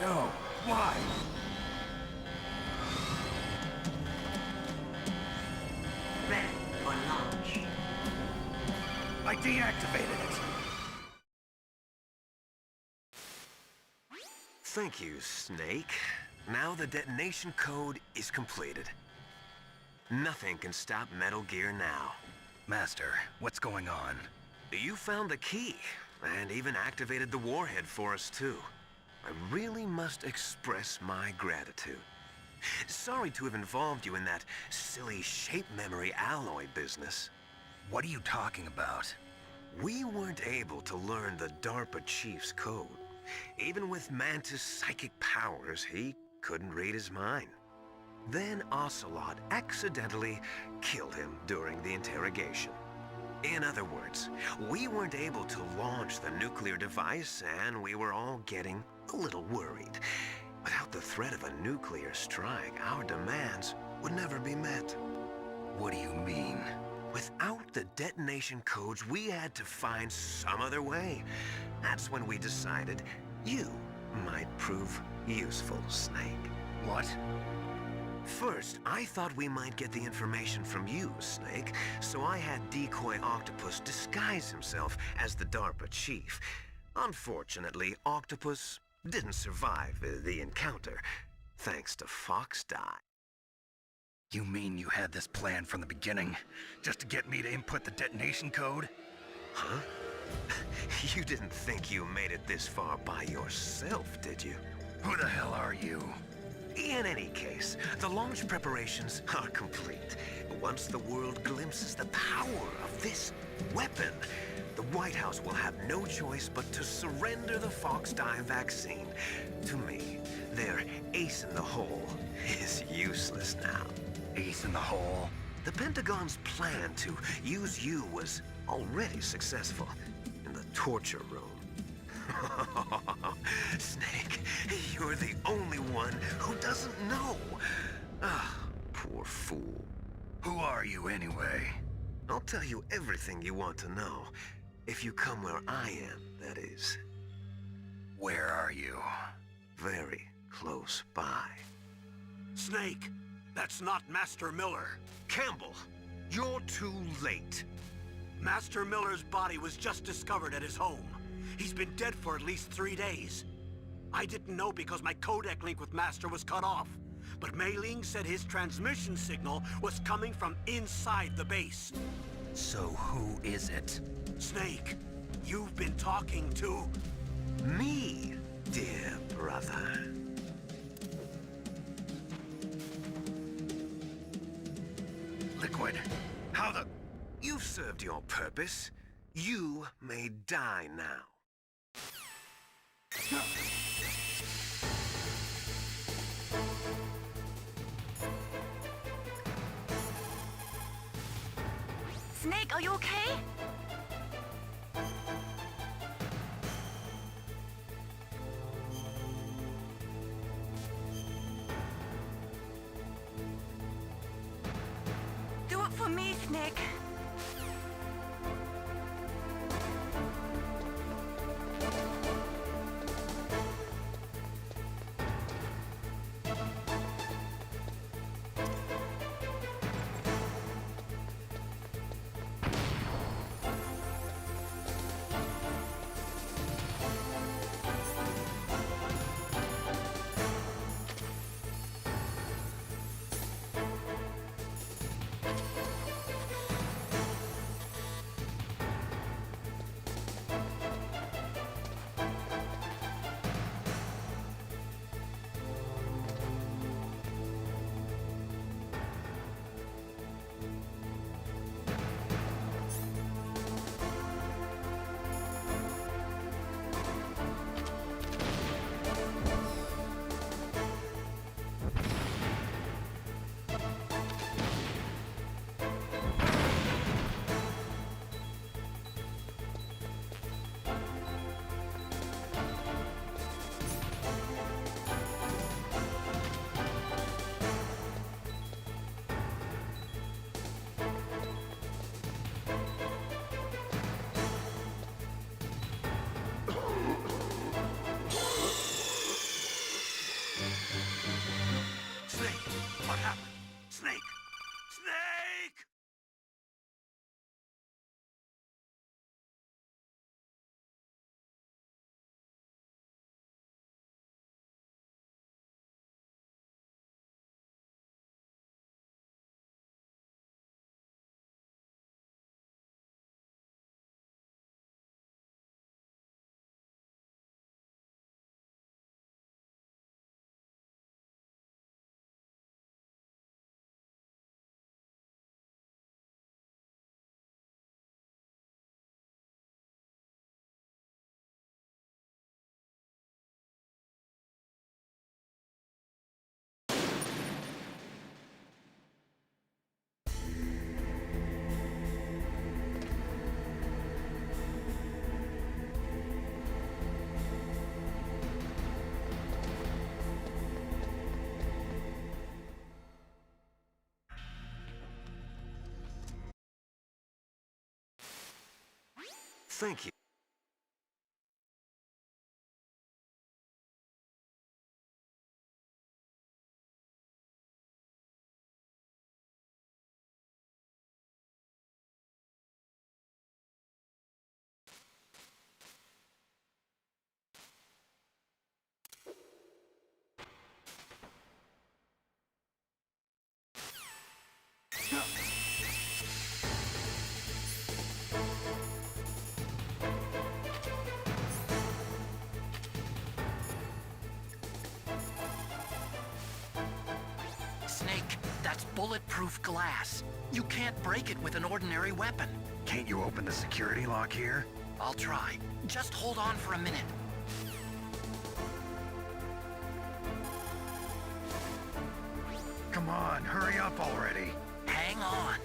No. Why? Ready for launch. I deactivated it. Thank you, Snake. Now the detonation code is completed. Nothing can stop Metal Gear now. Master, what's going on? You found the key, and even activated the warhead for us, too. I really must express my gratitude. Sorry to have involved you in that silly shape memory alloy business. What are you talking about? We weren't able to learn the DARPA chief's code. Even with Mantis' psychic powers, he couldn't read his mind. Then Ocelot accidentally killed him during the interrogation. In other words, we weren't able to launch the nuclear device, and we were all getting a little worried. Without the threat of a nuclear strike, our demands would never be met. What do you mean? Without the detonation codes, we had to find some other way. That's when we decided you might prove useful, Snake. What? First, I thought we might get the information from you, Snake, so I had Decoy Octopus disguise himself as the DARPA chief. Unfortunately, Octopus didn't survive the encounter, thanks to Fox Die. You mean you had this plan from the beginning? Just to get me to input the detonation code? Huh? You didn't think you made it this far by yourself, did you? Who the hell are you? In any case, the launch preparations are complete. Once the world glimpses the power of this weapon, the White House will have no choice but to surrender the Fox Die vaccine to me. Their ace in the hole is useless now. Ace in the hole? The Pentagon's plan to use you was already successful in the torture room. Snake, you're the only one who doesn't know. Ah, poor fool. Who are you anyway? I'll tell you everything you want to know. If you come where I am, that is. Where are you? Very close by. Snake, that's not Master Miller. Campbell, you're too late. Master Miller's body was just discovered at his home. He's been dead for at least 3 days. I didn't know because my codec link with Master was cut off. But Mei Ling said his transmission signal was coming from inside the base. So who is it? Snake, you've been talking to... Me, dear brother. Liquid, how the... You've served your purpose. You may die now. Snake, are you okay? Do it for me, Snake. Thank you. Snake, that's bulletproof glass. You can't break it with an ordinary weapon. Can't you open the security lock here? I'll try. Just hold on for a minute. Come on, hurry up already. Hang on.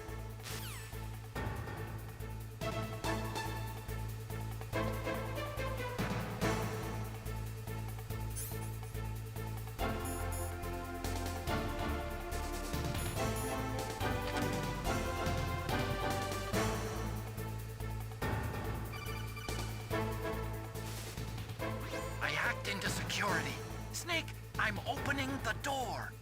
I hacked into security. Snake, I'm opening the door.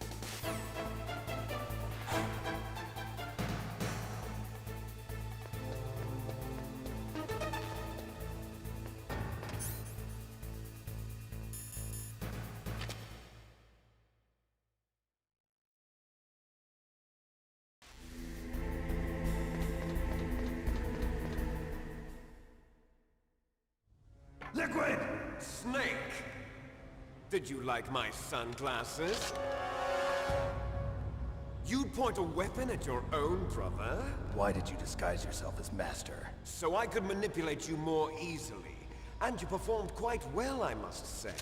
Liquid! Snake! Did you like my sunglasses? You'd point a weapon at your own brother? Why did you disguise yourself as Master? So I could manipulate you more easily. And you performed quite well, I must say.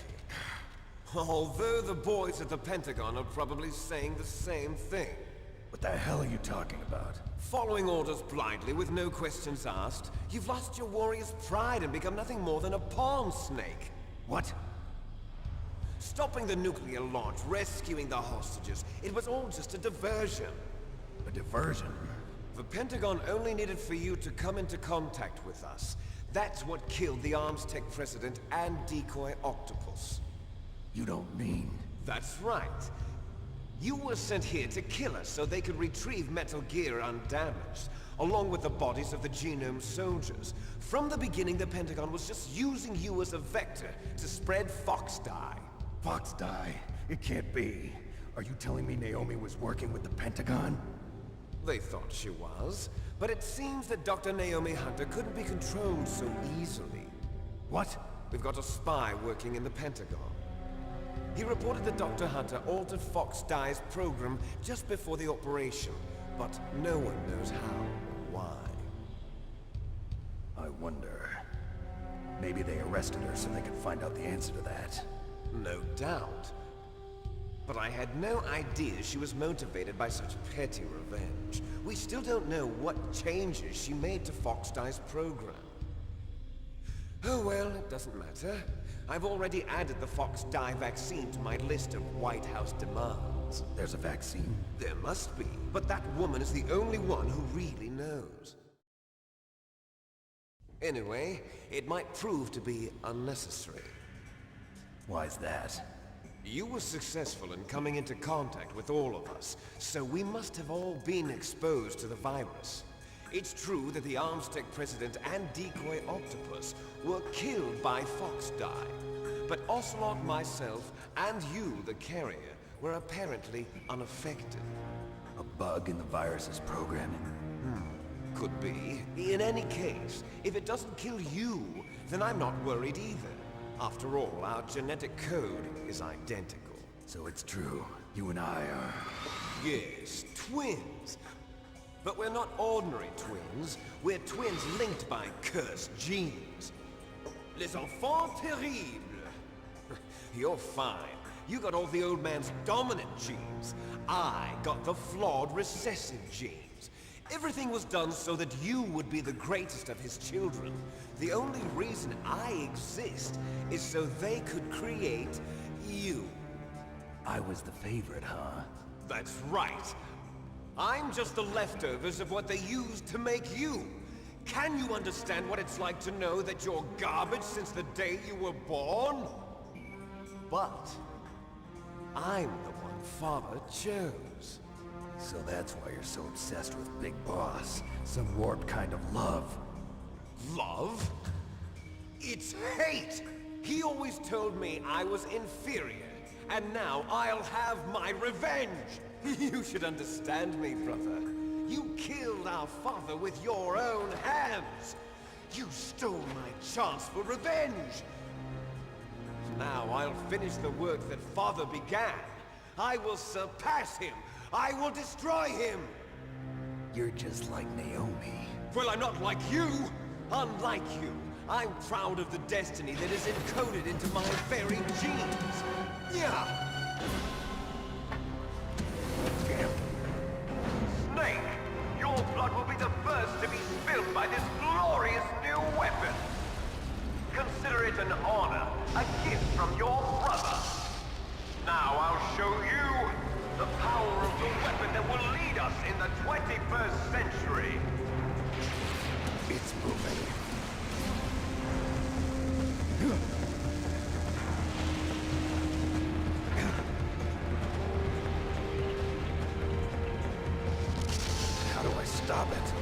Although the boys at the Pentagon are probably saying the same thing. What the hell are you talking about? Following orders blindly with no questions asked, you've lost your warrior's pride and become nothing more than a pawn, Snake. What? Stopping the nuclear launch, rescuing the hostages, it was all just a diversion. A diversion? The Pentagon only needed for you to come into contact with us. That's what killed the Armstech president and decoy Octopus. You don't mean... That's right. You were sent here to kill us so they could retrieve Metal Gear undamaged, along with the bodies of the Genome soldiers. From the beginning, the Pentagon was just using you as a vector to spread Fox Dye. Fox Dye? It can't be. Are you telling me Naomi was working with the Pentagon? They thought she was, but it seems that Dr. Naomi Hunter couldn't be controlled so easily. What? We've got a spy working in the Pentagon. He reported that Dr. Hunter altered Fox Dye's program just before the operation, but no one knows how or why. I wonder... Maybe they arrested her so they could find out the answer to that. No doubt. But I had no idea she was motivated by such petty revenge. We still don't know what changes she made to Fox Dye's program. Oh well, it doesn't matter. I've already added the Fox Dye vaccine to my list of White House demands. There's a vaccine? There must be, but that woman is the only one who really knows. Anyway, it might prove to be unnecessary. Why's that? You were successful in coming into contact with all of us, so we must have all been exposed to the virus. It's true that the Armstech president and decoy Octopus were killed by Fox Dye, but Ocelot, myself, and you, the carrier, were apparently unaffected. A bug in the virus's programming? Could be. In any case, if it doesn't kill you, then I'm not worried either. After all, our genetic code is identical. So it's true. You and I are... Yes, twins. But we're not ordinary twins. We're twins linked by cursed genes. Les enfants terribles. You're fine. You got all the old man's dominant genes. I got the flawed recessive genes. Everything was done so that you would be the greatest of his children. The only reason I exist is so they could create you. I was the favorite, huh? That's right. I'm just the leftovers of what they used to make you. Can you understand what it's like to know that you're garbage since the day you were born? But I'm the one Father chose. So that's why you're so obsessed with Big Boss. Some warped kind of love. Love? It's hate! He always told me I was inferior, and now I'll have my revenge! You should understand me, brother. You killed our father with your own hands! You stole my chance for revenge! Now I'll finish the work that Father began. I will surpass him! I will destroy him! You're just like Naomi. Well, I'm not like you! Unlike you, I'm proud of the destiny that is encoded into my very genes! Yeah! Snake! Your blood will be the first to be spilled by this glorious new weapon! Consider it an honor, a gift from your brother! Now I'll show you the power of the weapon that will lead us in the 21st century! It's moving. How do I stop it?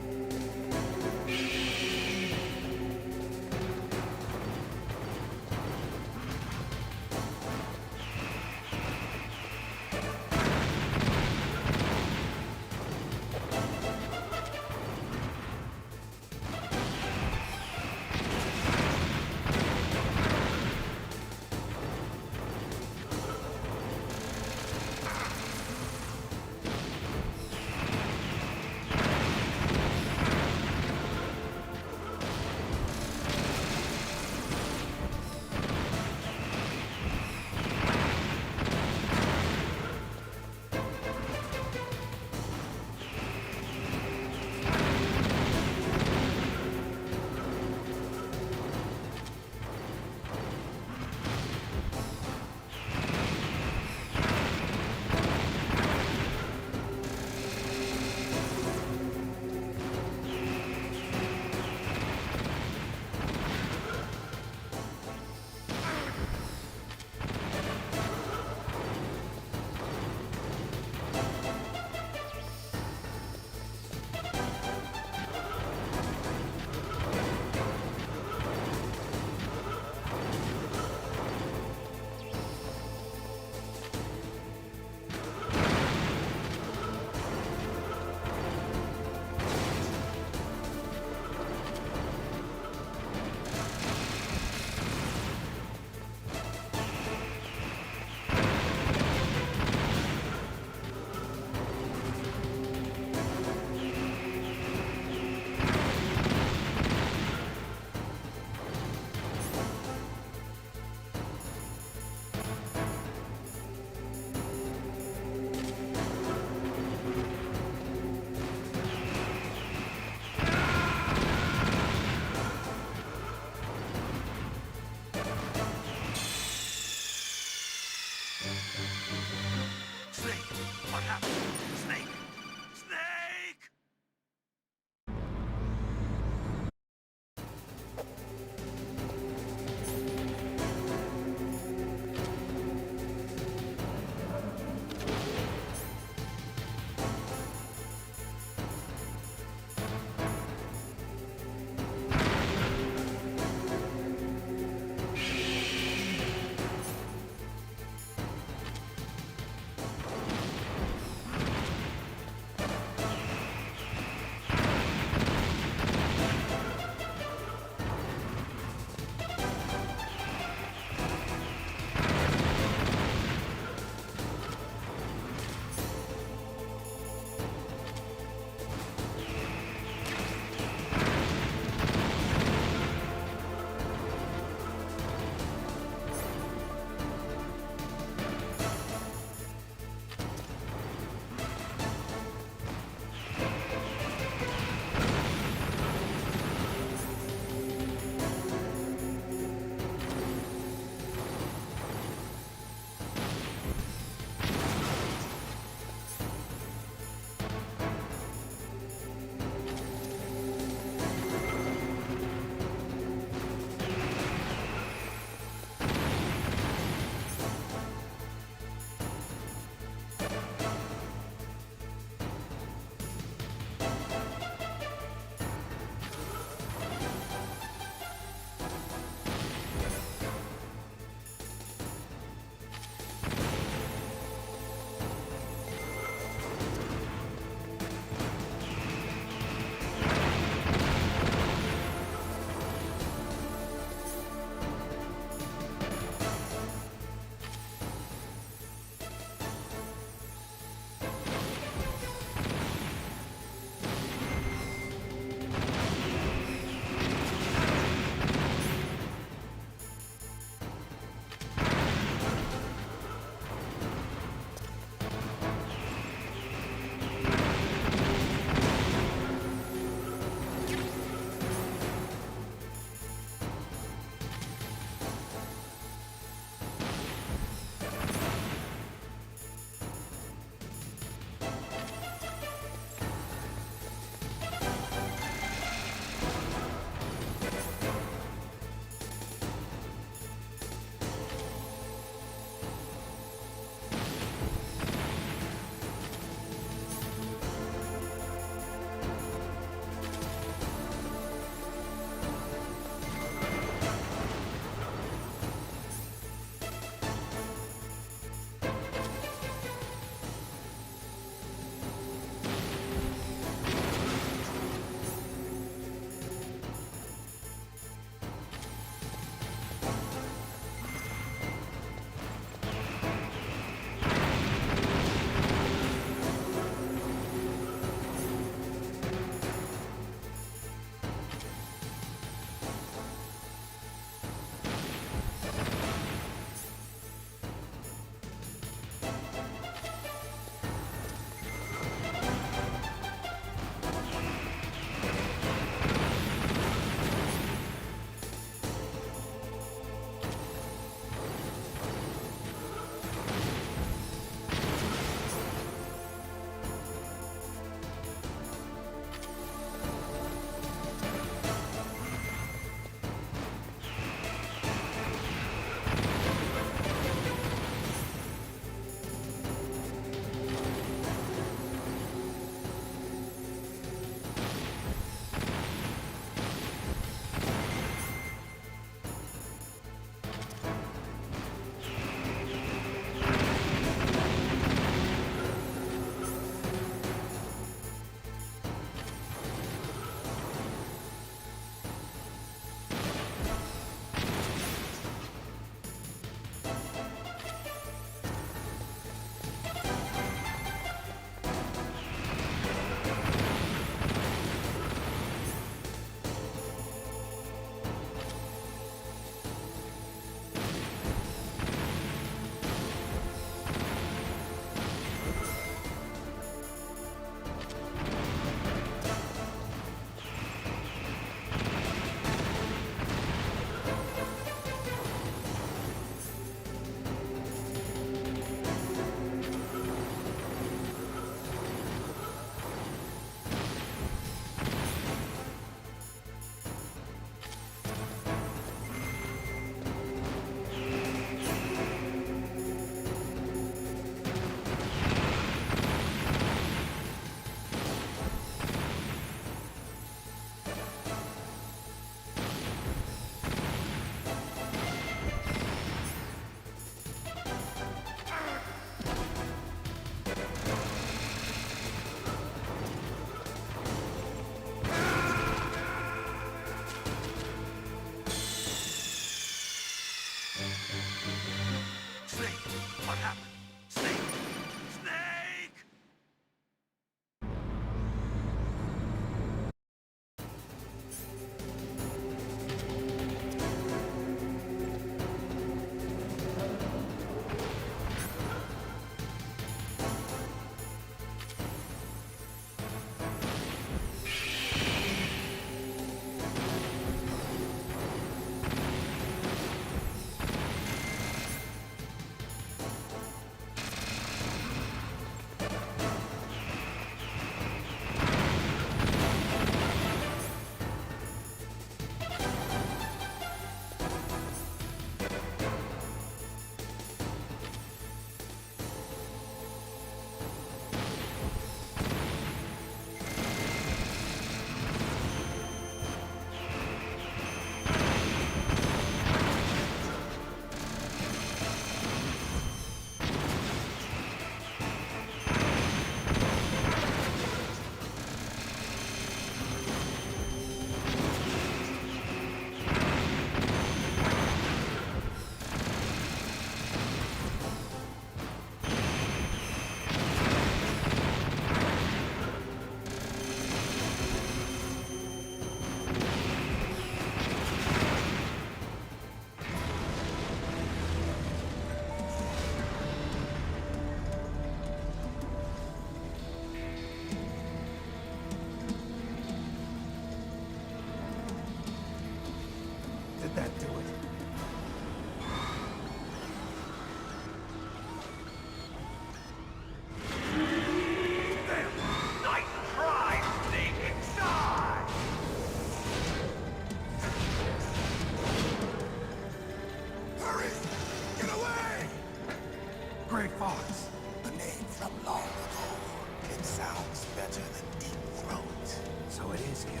Gray Fox. A name from long ago. It sounds better than Deep Throat. So it is you.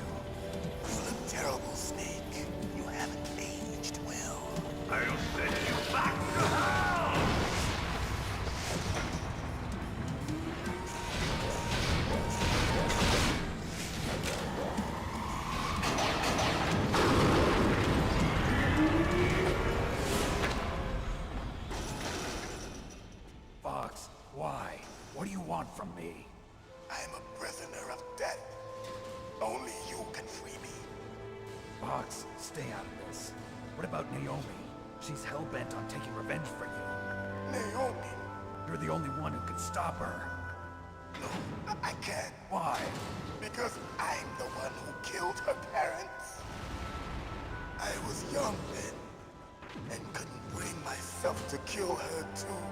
You look terrible, Snake. You haven't aged well. I'll send you back to hell! Fox, why? What do you want from me? I'm a prisoner of death. Only you can free me. Fox, stay out of this. What about Naomi? She's hell-bent on taking revenge for you. Naomi? You're the only one who can stop her. No, I can't. Why? Because I'm the one who killed her parents. I was young then, and couldn't bring myself to kill her too.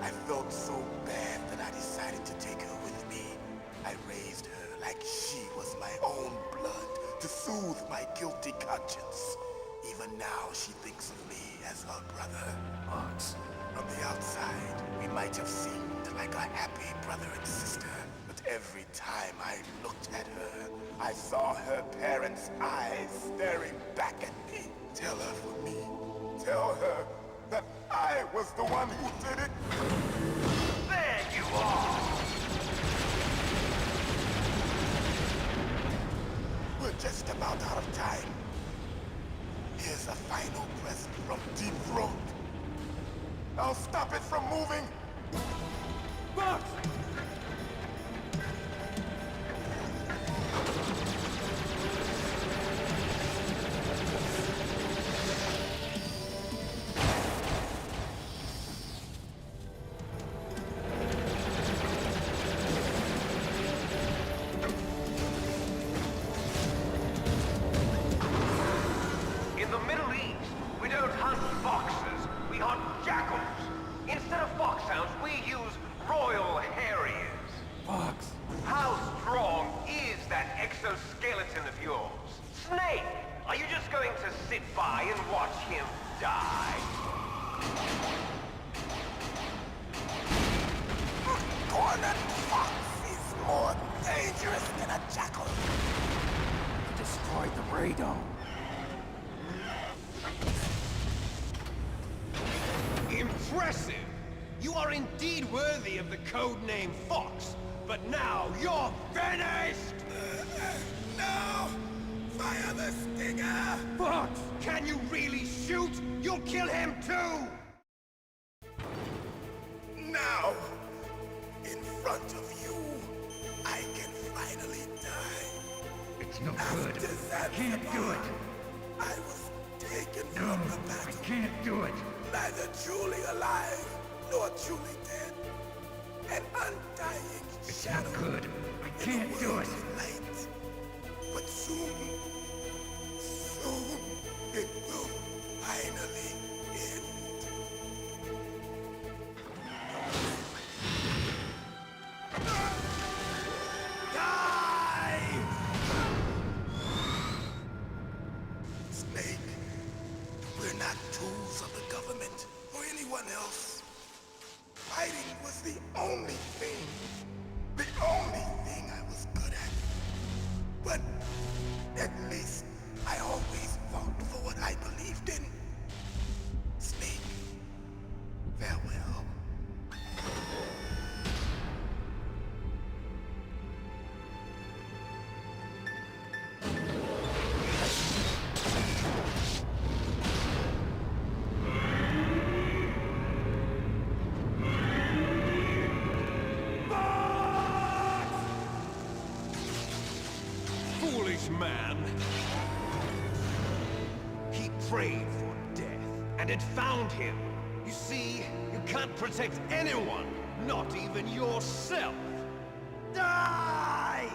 I felt so bad that I decided to take her with me. I raised her like she was my own blood to soothe my guilty conscience. Even now, she thinks of me as her brother. Fox. From the outside, we might have seemed like a happy brother and sister, but every time I looked at her, I saw her parents' eyes staring back at me. Tell her for me. Tell her that I was the one who did it. There you are! We're just about out of time. Here's a final present from Deep Throat. I'll stop it from moving. Fox! In the Middle East, we don't hunt foxes, we hunt jackals. Instead of foxhounds, we use Royal Harriers. Fox! How strong is that exoskeleton of yours? Snake, are you just going to sit by and watch him die? Cornered fox is more dangerous than a jackal. Destroyed the radome. Impressive! You are indeed worthy of the codename Fox, but now you're finished! No! Fire the stinger! Fox! Can you really shoot? You'll kill him too! Now, in front of you, I can finally die. It's no good. I can't do it. I was taken No, from the I battle. can't do it. Neither truly alive, nor truly dead. An undying It's shadow. no good. I in a can't do world it. of light. But soon, it will finally end. Die! Snake, we're not tools of the government or anyone else. Fighting was the only thing I was good at. But at least I always fought for what I believed in. Snake, farewell. Foolish man! He prayed for death, and it found him. You see, you can't protect anyone, not even yourself. Die!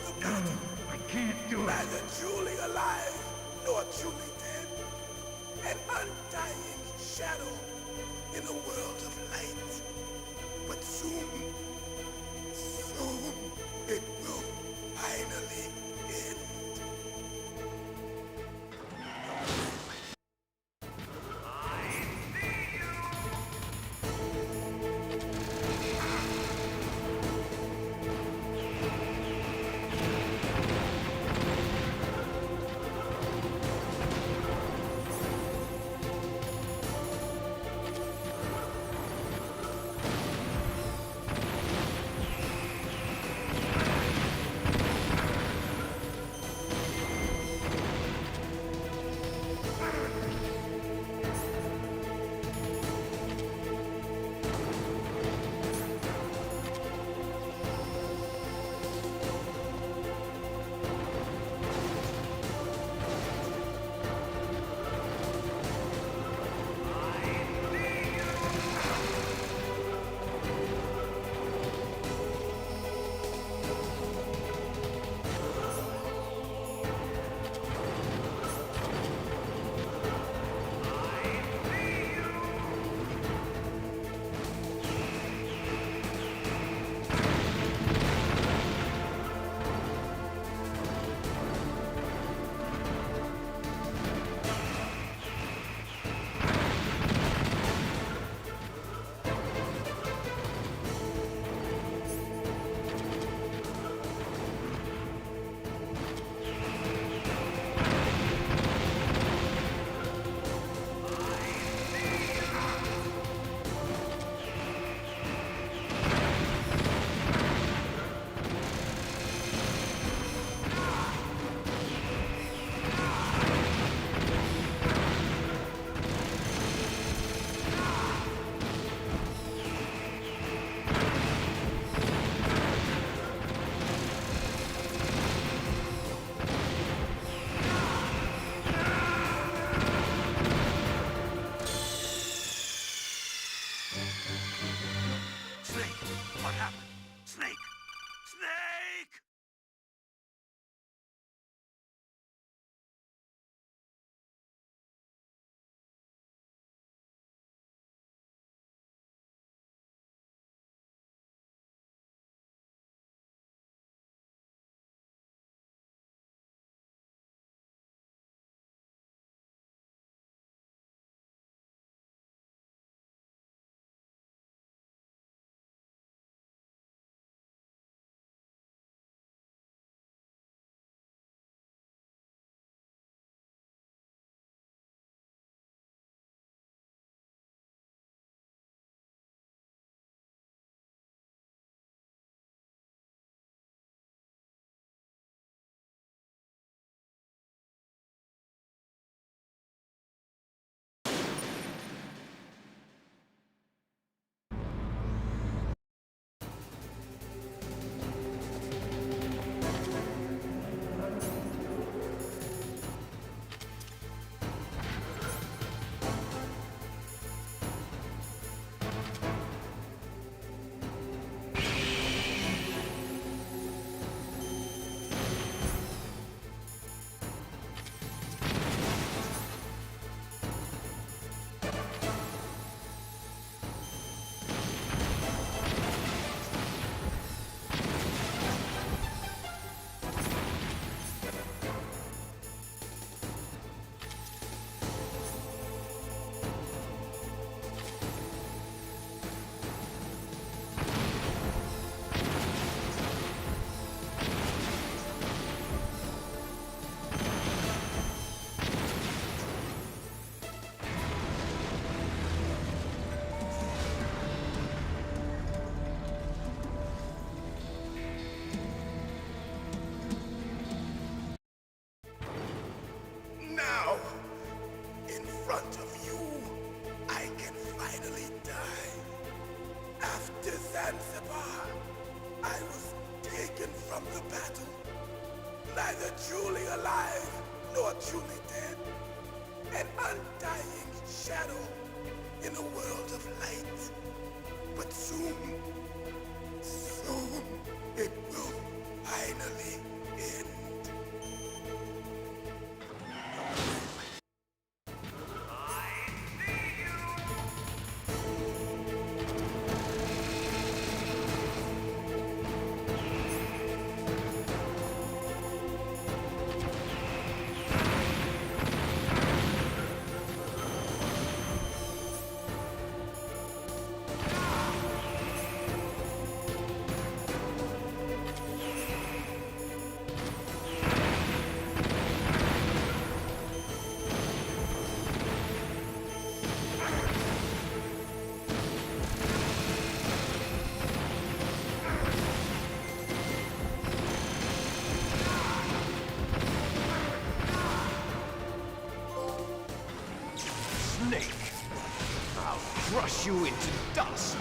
the battle. I can't do it. Neither truly alive, nor truly dead. An undying shadow in a world of light. But soon it will finally end. Neither truly alive, nor truly dead. An undying shadow in a world of light. But soon it will finally crush you into dust.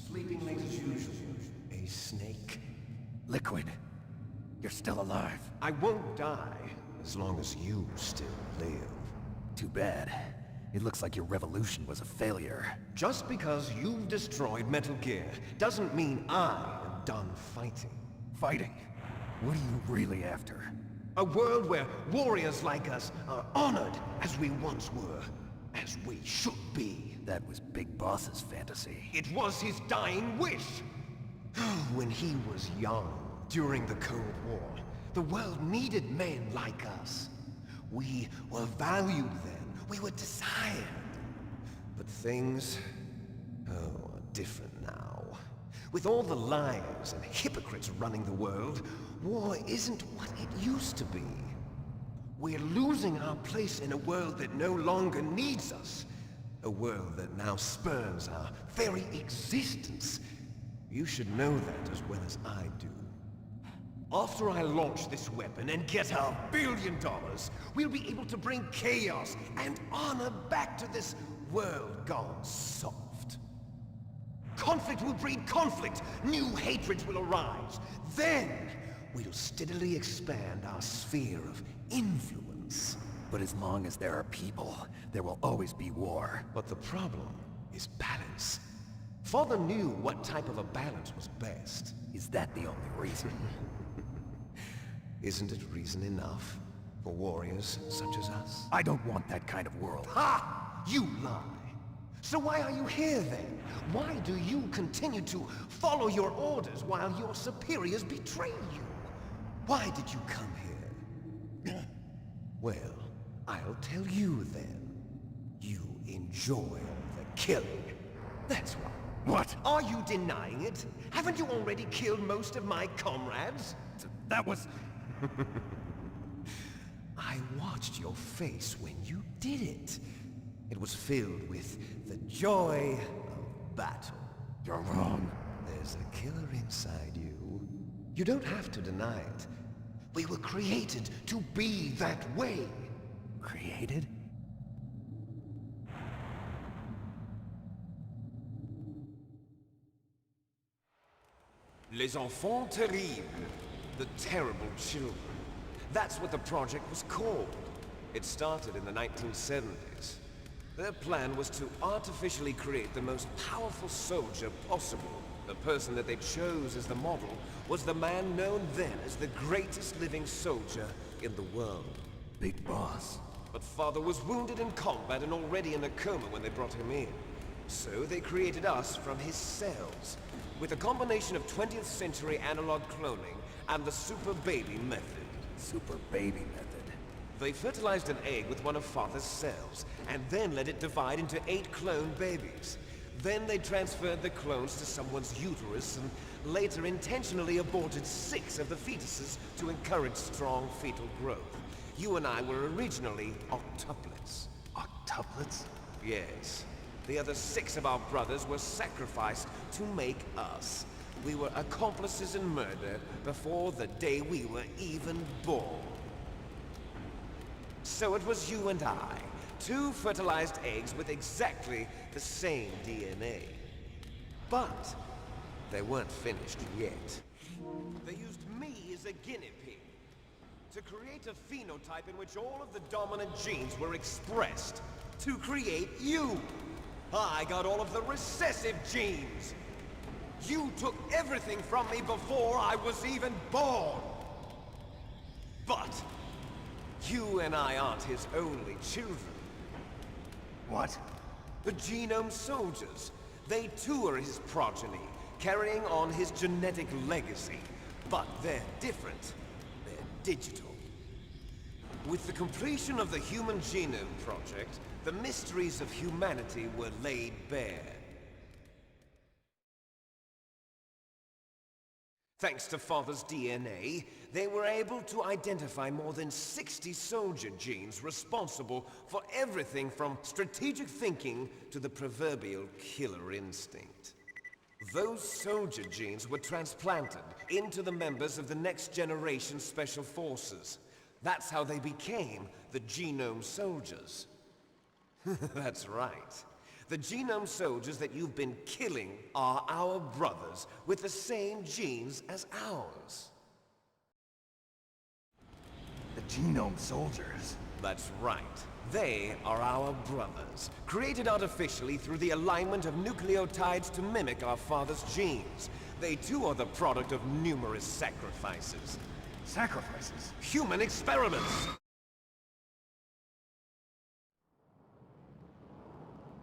Sleeping late as usual. A snake. Liquid, you're still alive. I won't die as long as you still live. Too bad. It looks like your revolution was a failure. Just because you've destroyed Metal Gear doesn't mean I am done fighting. Fighting? What are you really after? A world where warriors like us are honored as we once were, as we should be. That was Big Boss's fantasy. It was his dying wish. When he was young, during the Cold War, the world needed men like us. We were valued then. We were desired. But things, are different now. With all the liars and hypocrites running the world, war isn't what it used to be. We're losing our place in a world that no longer needs us. A world that now spurns our very existence. You should know that as well as I do. After I launch this weapon and get our $1 billion, we'll be able to bring chaos and honor back to this world gone soft. Conflict will breed conflict. New hatreds will arise. Then, we'll steadily expand our sphere of influence. But as long as there are people, there will always be war. But the problem is balance. Father knew what type of a balance was best. Is that the only reason? Isn't it reason enough for warriors such as us? I don't want that kind of world. Ha! You lie! So why are you here then? Why do you continue to follow your orders while your superiors betray you? Why did you come here? Well, I'll tell you then. You enjoy the killing. That's right. What? Are you denying it? Haven't you already killed most of my comrades? That was... I watched your face when you did it. It was filled with the joy of battle. You're wrong. There's a killer inside you. You don't have to deny it. We were created to be that way. Created? Les enfants terribles. The terrible children. That's what the project was called. It started in the 1970s. Their plan was to artificially create the most powerful soldier possible. The person that they chose as the model was the man known then as the greatest living soldier in the world. Big Boss. But Father was wounded in combat and already in a coma when they brought him in. So they created us from his cells, with a combination of 20th century analog cloning and the Super Baby method. Super Baby method. They fertilized an egg with one of Father's cells, and then let it divide into 8 clone babies. Then they transferred the clones to someone's uterus and later intentionally aborted 6 of the fetuses to encourage strong fetal growth. You and I were originally octuplets. Octuplets? Yes. The other 6 of our brothers were sacrificed to make us. We were accomplices in murder before the day we were even born. So it was you and I, 2 fertilized eggs with exactly the same DNA. But they weren't finished yet. They used me as a guinea pig. To create a phenotype in which all of the dominant genes were expressed. To create you. I got all of the recessive genes. You took everything from me before I was even born. But you and I aren't his only children. What? The Genome Soldiers. They too are his progeny, carrying on his genetic legacy. But they're different. They're digital. With the completion of the Human Genome Project, the mysteries of humanity were laid bare. Thanks to Father's DNA, they were able to identify more than 60 soldier genes responsible for everything from strategic thinking to the proverbial killer instinct. Those soldier genes were transplanted into the members of the Next Generation Special Forces. That's how they became the Genome Soldiers. That's right. The Genome Soldiers that you've been killing are our brothers with the same genes as ours. The Genome Soldiers? That's right. They are our brothers, created artificially through the alignment of nucleotides to mimic our father's genes. They too are the product of numerous sacrifices. Sacrifices? Human experiments!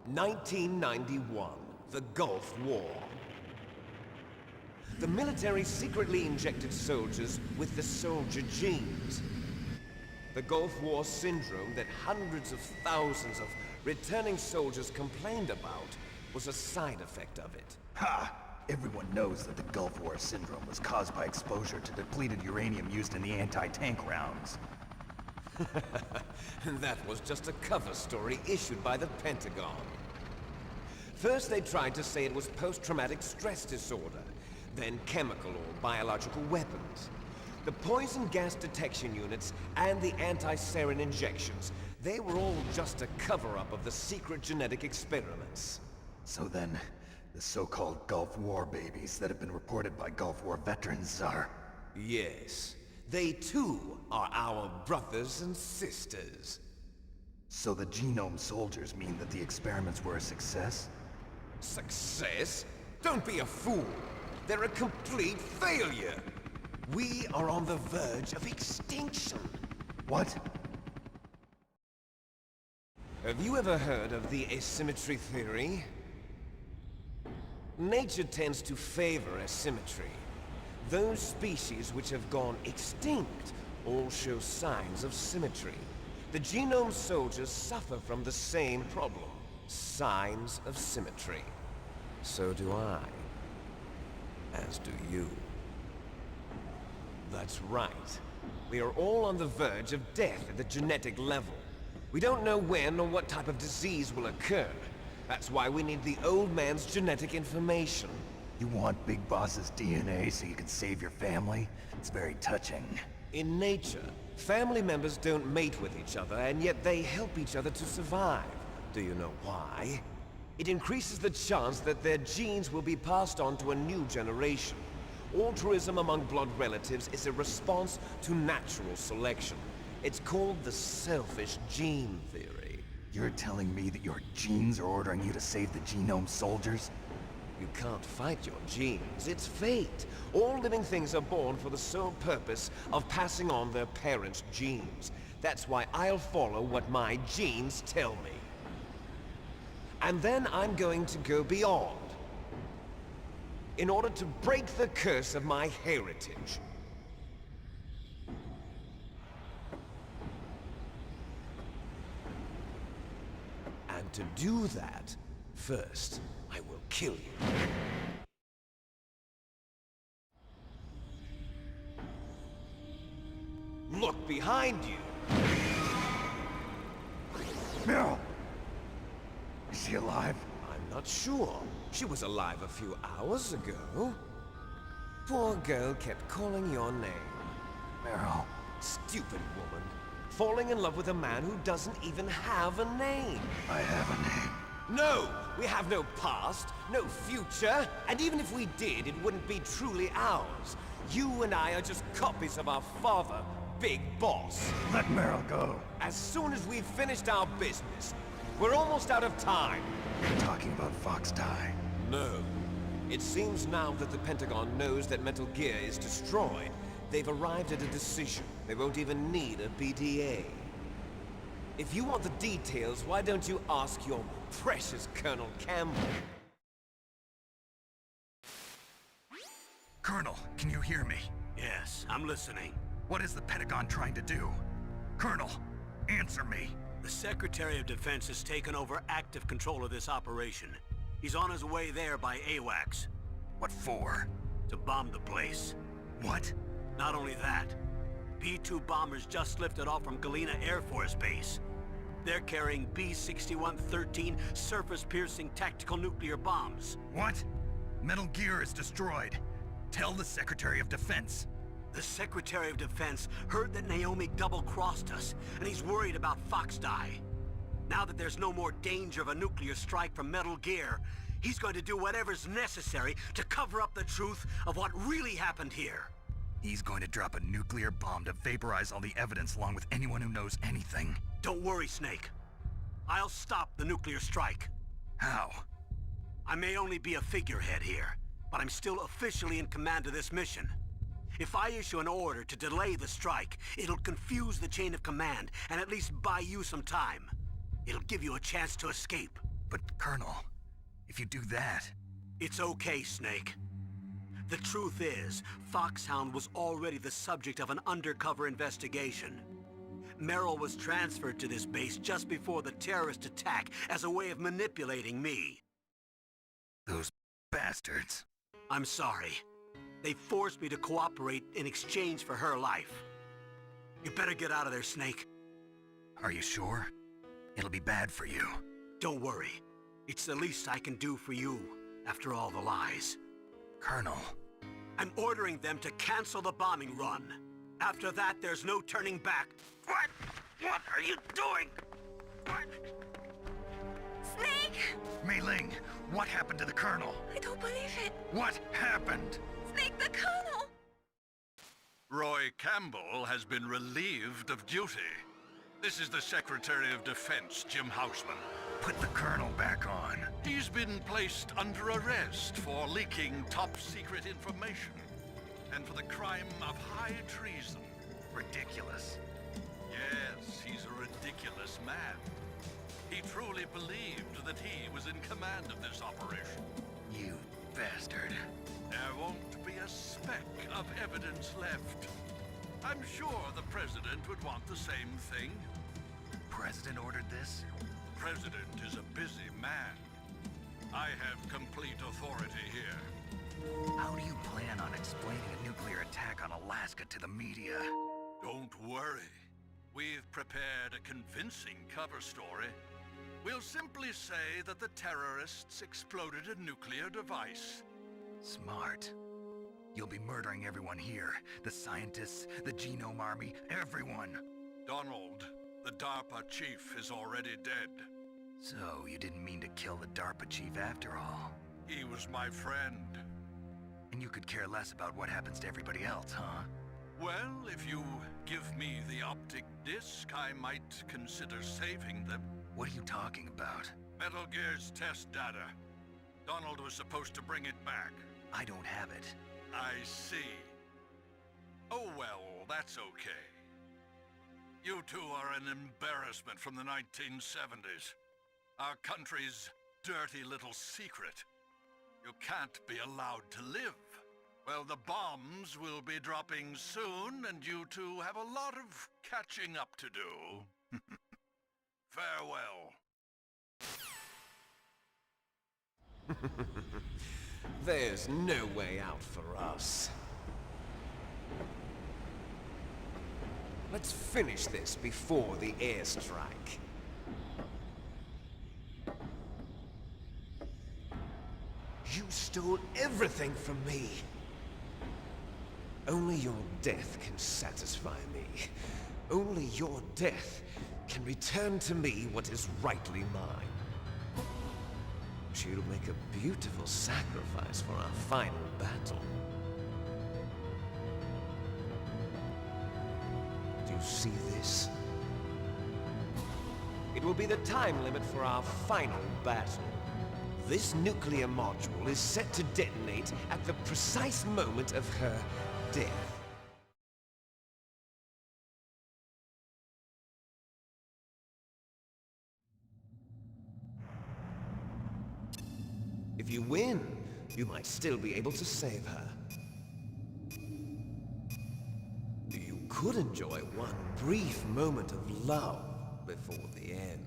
1991, the Gulf War. The military secretly injected soldiers with the soldier genes. The Gulf War syndrome that hundreds of thousands of returning soldiers complained about was a side effect of it. Ha! Everyone knows that the Gulf War syndrome was caused by exposure to depleted uranium used in the anti-tank rounds. That was just a cover story issued by the Pentagon. First they tried to say it was post-traumatic stress disorder, then chemical or biological weapons. The poison gas detection units and the anti-sarin injections, they were all just a cover-up of the secret genetic experiments. So then, the so-called Gulf War babies that have been reported by Gulf War veterans are... Yes. They too are our brothers and sisters. So the Genome Soldiers mean that the experiments were a success? Success? Don't be a fool. They're a complete failure. We are on the verge of extinction. What? Have you ever heard of the asymmetry theory? Nature tends to favor asymmetry. Those species which have gone extinct all show signs of symmetry. The Genome Soldiers suffer from the same problem. Signs of symmetry. So do I. As do you. That's right. We are all on the verge of death at the genetic level. We don't know when or what type of disease will occur. That's why we need the old man's genetic information. You want Big Boss's DNA so you can save your family? It's very touching. In nature, family members don't mate with each other, and yet they help each other to survive. Do you know why? It increases the chance that their genes will be passed on to a new generation. Altruism among blood relatives is a response to natural selection. It's called the selfish gene theory. You're telling me that your genes are ordering you to save the Genome Soldiers? You can't fight your genes. It's fate. All living things are born for the sole purpose of passing on their parents' genes. That's why I'll follow what my genes tell me. And then I'm going to go beyond. In order to break the curse of my heritage. And to do that, first, I will kill you. Look behind you! Meryl! Is she alive? I'm not sure. She was alive a few hours ago. Poor girl kept calling your name. Meryl. Stupid woman. Falling in love with a man who doesn't even have a name. I have a name. No! We have no past, no future, and even if we did, it wouldn't be truly ours. You and I are just copies of our father, big boss. Let Meryl go. As soon as we've finished our business, we're almost out of time. You're talking about Fox Die. No. It seems now that the Pentagon knows that Metal Gear is destroyed, they've arrived at a decision. They won't even need a PTA. If you want the details, why don't you ask your precious Colonel Campbell? Colonel, can you hear me? Yes, I'm listening. What is the Pentagon trying to do? Colonel, answer me. The Secretary of Defense has taken over active control of this operation. He's on his way there by AWACS. What for? To bomb the place. What? Not only that, P-2 bombers just lifted off from Galena Air Force Base. They're carrying B-6113 surface-piercing tactical nuclear bombs. What? Metal Gear is destroyed. Tell the Secretary of Defense. The Secretary of Defense heard that Naomi double-crossed us, and he's worried about Fox Die. Now that there's no more danger of a nuclear strike from Metal Gear, he's going to do whatever's necessary to cover up the truth of what really happened here. He's going to drop a nuclear bomb to vaporize all the evidence along with anyone who knows anything. Don't worry, Snake. I'll stop the nuclear strike. How? I may only be a figurehead here, but I'm still officially in command of this mission. If I issue an order to delay the strike, it'll confuse the chain of command and at least buy you some time. It'll give you a chance to escape. But, Colonel, if you do that... It's okay, Snake. The truth is, Foxhound was already the subject of an undercover investigation. Meryl was transferred to this base just before the terrorist attack as a way of manipulating me. Those bastards. I'm sorry. They forced me to cooperate in exchange for her life. You better get out of there, Snake. Are you sure? It'll be bad for you. Don't worry. It's the least I can do for you, after all the lies. Colonel. I'm ordering them to cancel the bombing run. After that, there's no turning back. What? What are you doing? What? Snake! Mei Ling, what happened to the Colonel? I don't believe it. What happened? Snake, the Colonel! Roy Campbell has been relieved of duty. This is the Secretary of Defense, Jim Houseman. Put the Colonel back on. He's been placed under arrest for leaking top-secret information and for the crime of high treason. Ridiculous. Yes, he's a ridiculous man. He truly believed that he was in command of this operation. You bastard. There won't be a speck of evidence left. I'm sure the President would want the same thing. President ordered this? The President is a busy man. I have complete authority here. How do you plan on explaining a nuclear attack on Alaska to the media? Don't worry. We've prepared a convincing cover story. We'll simply say that the terrorists exploded a nuclear device. Smart. You'll be murdering everyone here. The scientists, the Genome Army, everyone. Donald, the DARPA chief, is already dead. So, you didn't mean to kill the DARPA chief after all. He was my friend. And you could care less about what happens to everybody else, huh? Well, if you give me the optic disc, I might consider saving them. What are you talking about? Metal Gear's test data. Donald was supposed to bring it back. I don't have it. I see. Oh well, that's okay. You two are an embarrassment from the 1970s. Our country's dirty little secret. You can't be allowed to live. Well, the bombs will be dropping soon, and you two have a lot of catching up to do. Farewell. There's no way out for us. Let's finish this before the airstrike. You stole everything from me. Only your death can satisfy me. Only your death can return to me what is rightly mine. She'll make a beautiful sacrifice for our final battle. you see this? It will be the time limit for our final battle. This nuclear module is set to detonate at the precise moment of her death. If you win, you might still be able to save her. You could enjoy one brief moment of love before the end.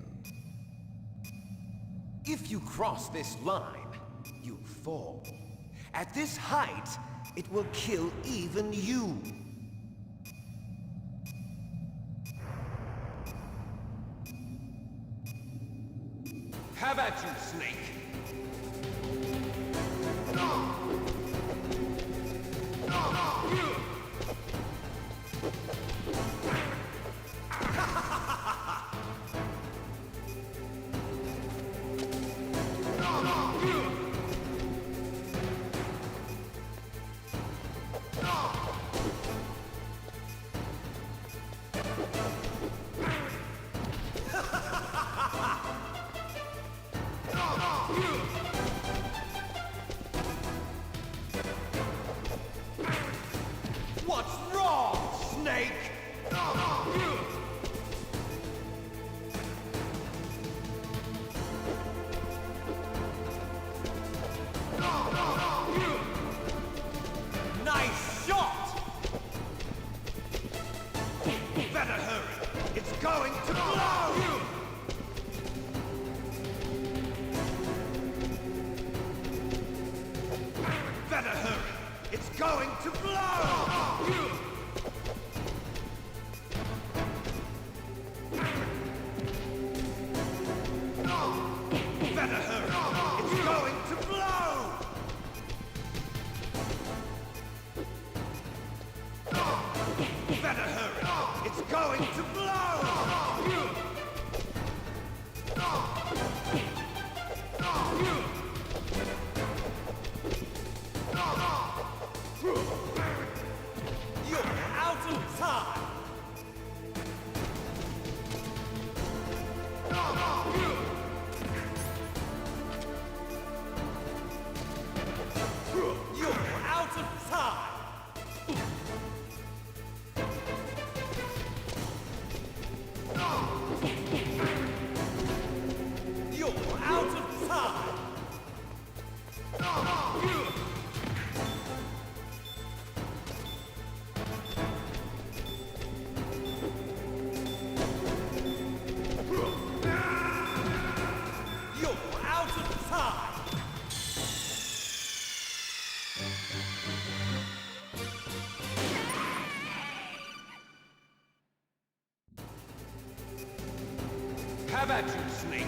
If you cross this line, you fall. At this height, it will kill even you. Have at you, Snake! What's wrong, Snake? Nice shot! Better hurry. It's going to blow! Better hurry. It's going to blow! Better hurry! It's going to blow! Better hurry! It's going to blow! You're out of time! You're out of time! You're out of time! You're out of time! Have at you, Snake!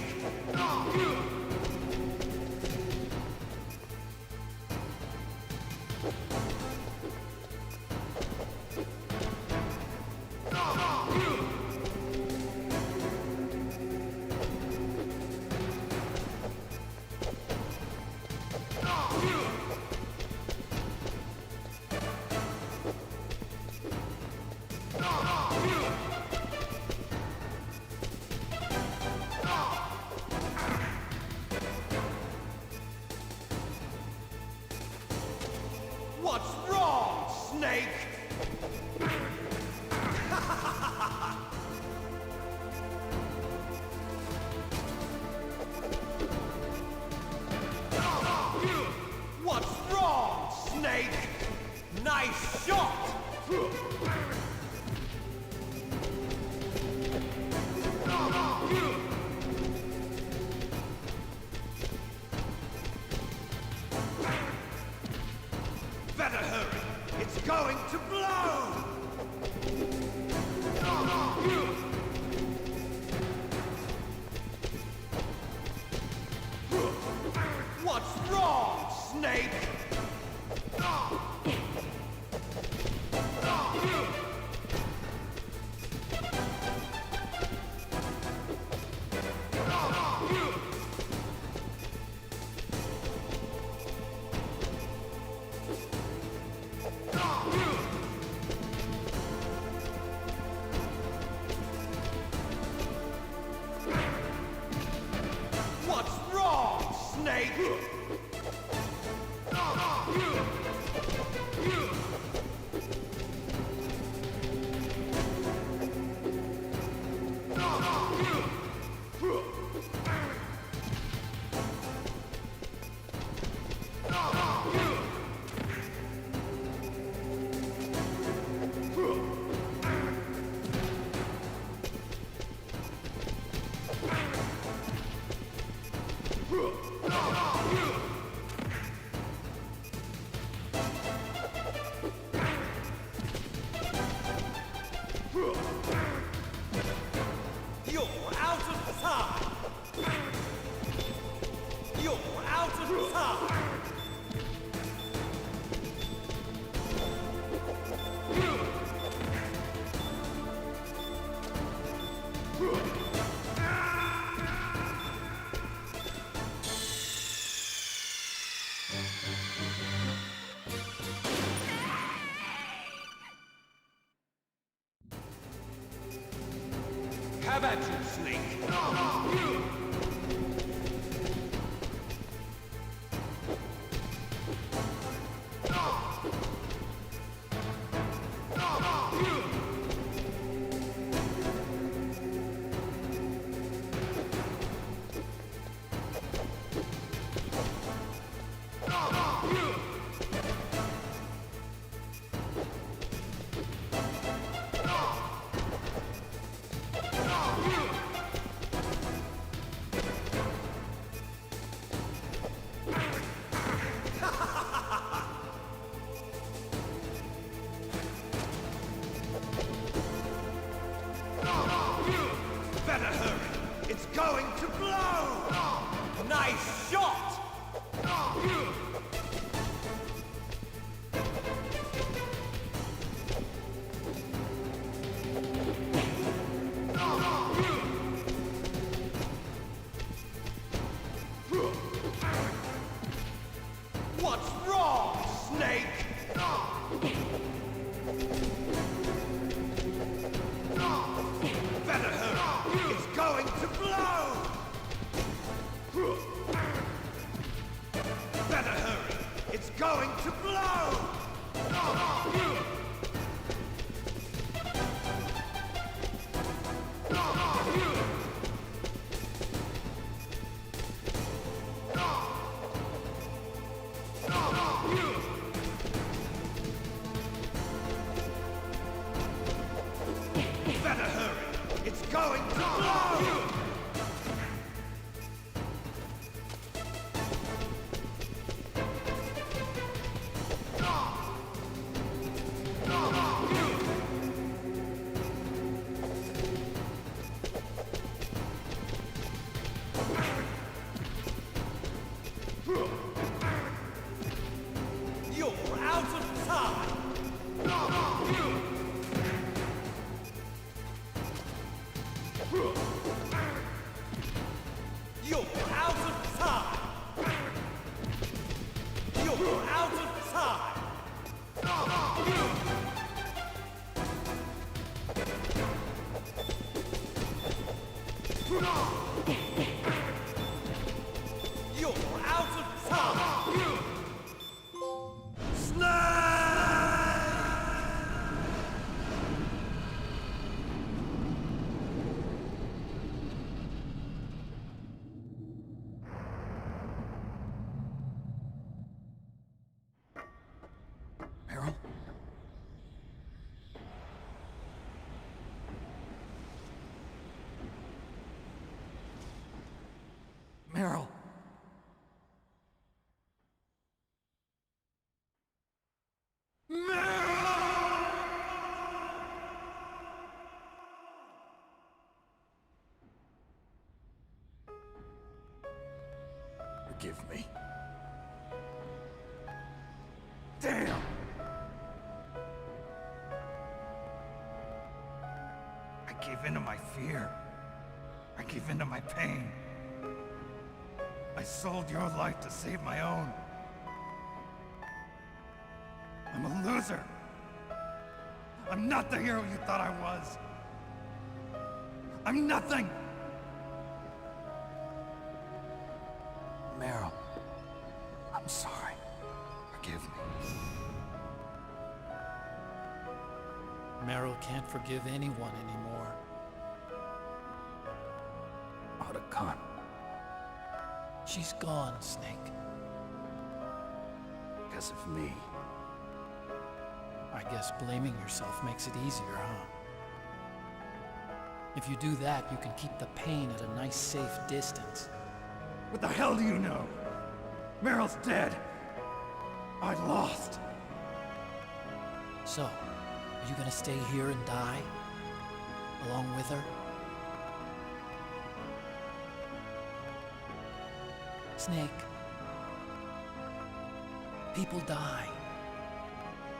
What's wrong, Snake? What's wrong, Snake? Nice shot! Better hurry! It's going to blow! What's wrong, Snake? at you, Snake! Better hurry! It's going to blow! Nice shot! What's wrong, Snake? Better hurry! It's going to blow! Better hurry! It's going to blow! Better hurry! It's going to blow! You're out of time! You're out of time! You're out of time! You're out of time! Meryl? Meryl! Forgive me. Damn! I gave in to my fear. I gave in to my pain. I sold your life to save my own. I'm a loser. I'm not the hero you thought I was. I'm nothing. Meryl, I'm sorry. Forgive me. Meryl can't forgive anyone anymore. Oda Khan. She's gone, Snake. Because of me. I guess blaming yourself makes it easier, huh? If you do that, you can keep the pain at a nice, safe distance. What the hell do you know? Meryl's dead. I lost. So, are you gonna stay here and die? Along with her? Snake. People die.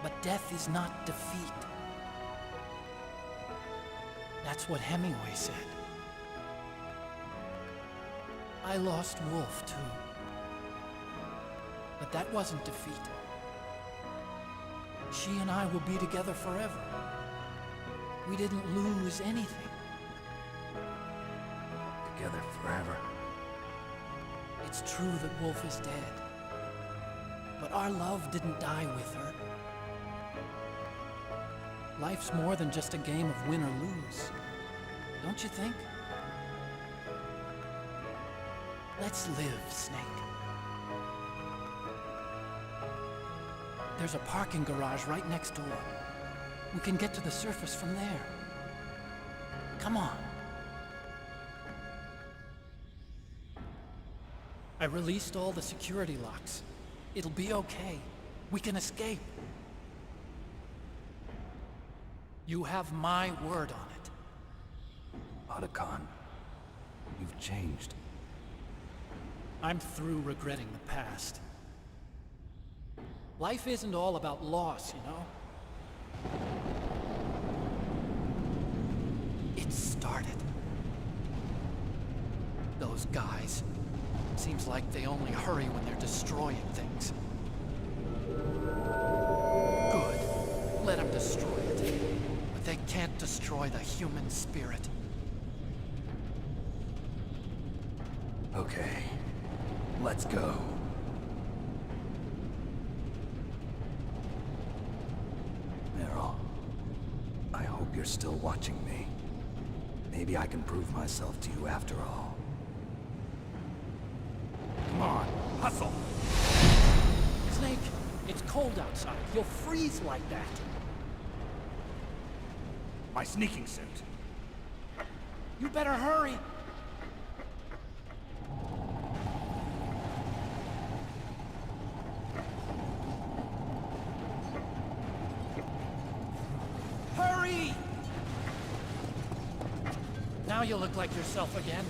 But death is not defeat. That's what Hemingway said. I lost Wolf, too. But that wasn't defeat. She and I will be together forever. We didn't lose anything. together forever. It's true that Wolf is dead. But our love didn't die with her. Life's more than just a game of win or lose. Don't you think? Let's live, Snake. There's a parking garage right next door. We can get to the surface from there. Come on. I released all the security locks. It'll be okay. We can escape. You have my word on it. Otacon, you've changed. I'm through regretting the past. Life isn't all about loss, you know? It started. Those guys. Seems like they only hurry when they're destroying things. Good. Let them destroy it. But they can't destroy the human spirit. Okay, let's go. Meryl, I hope you're still watching me. Maybe I can prove myself to you after all. Come on, hustle! Snake, it's cold outside. You'll freeze like that. My sneaking suit. You better hurry. Hurry! Now you look like yourself again.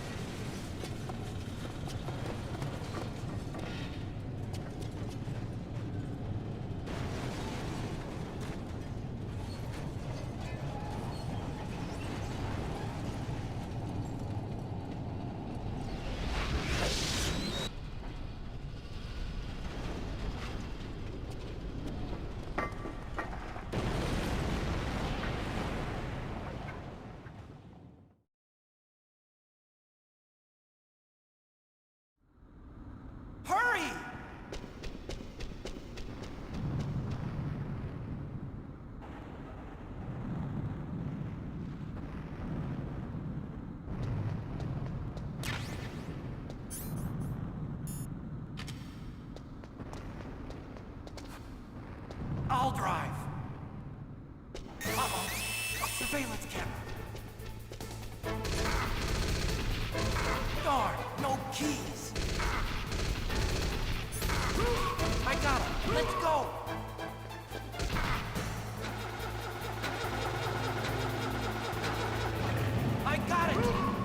Hurry! I'll drive. Uh-oh. A surveillance camera. Darn, no keys. I got him. Let's go. I got it.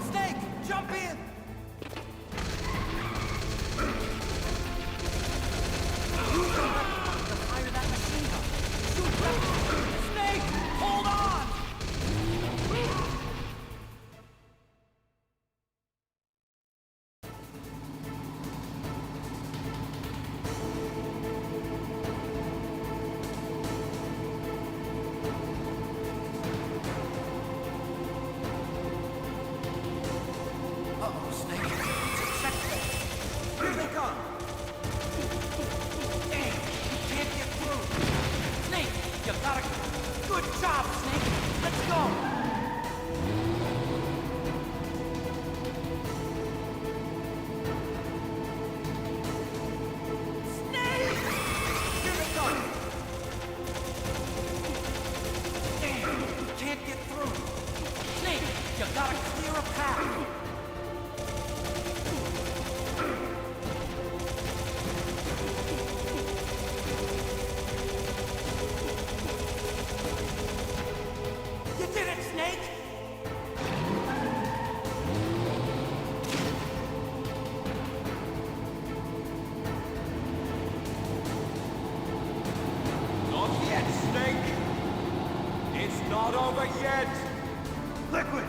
Snake, jump in. Use the weapon to fire that machine gun. Shoot that. Snake, hold on. Uh-oh, Snake. It's a checkpoint. Here they come. Damn, you can't get through. Snake, you gotta... Good job, Snake. Let's go. Snake! Here they come. Damn, you can't get through. Snake, you gotta clear a path. You did it, Snake! Not yet, Snake! It's not over yet! Liquid!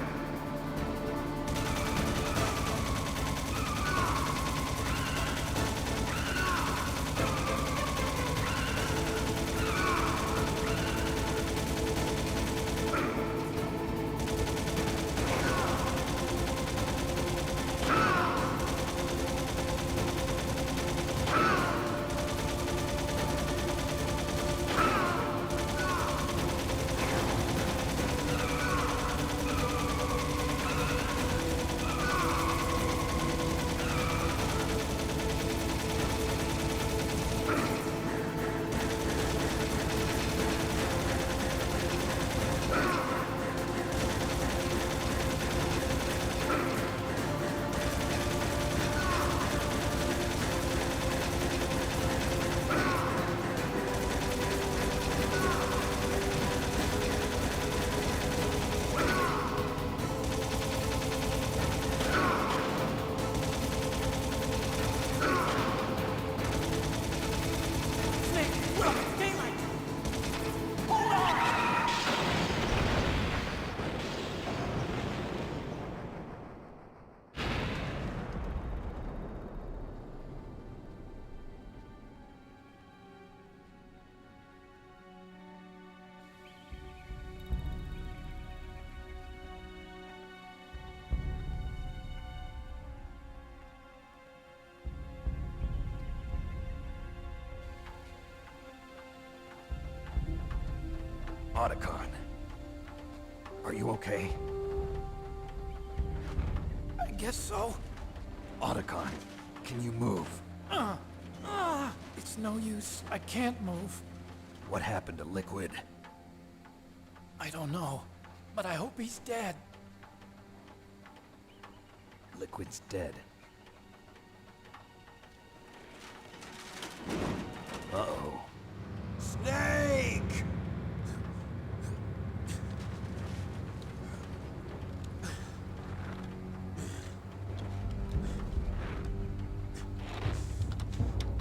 Otacon. Are you okay? I guess so. Otacon, can you move? It's no use. I can't move. What happened to Liquid? I don't know, but I hope he's dead. Liquid's dead. Uh-oh. Snake!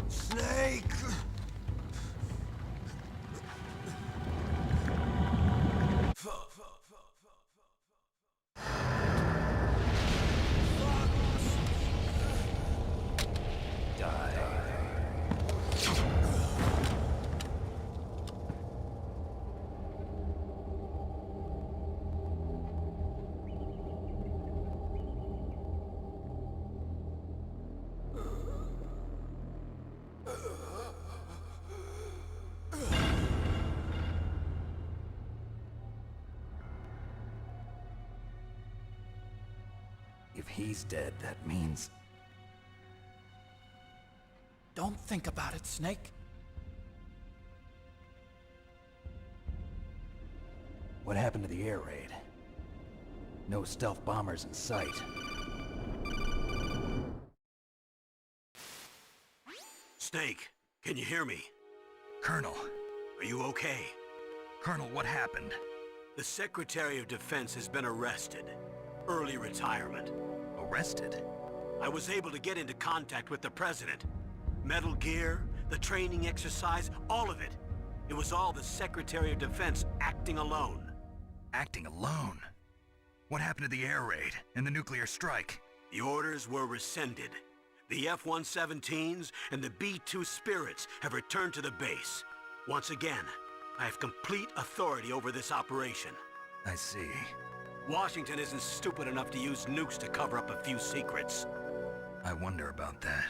Snake! If he's dead, that means... Don't think about it, Snake. What happened to the air raid? No stealth bombers in sight. Snake, can you hear me? Colonel. Are you okay? Colonel, what happened? The Secretary of Defense has been arrested. Early retirement. Arrested? I was able to get into contact with the President. Metal Gear, the training exercise, all of it. It was all the Secretary of Defense acting alone. Acting alone? What happened to the air raid and the nuclear strike? The orders were rescinded. The F-117s and the B-2 Spirits have returned to the base. Once again, I have complete authority over this operation. I see. Washington isn't stupid enough to use nukes to cover up a few secrets. I wonder about that.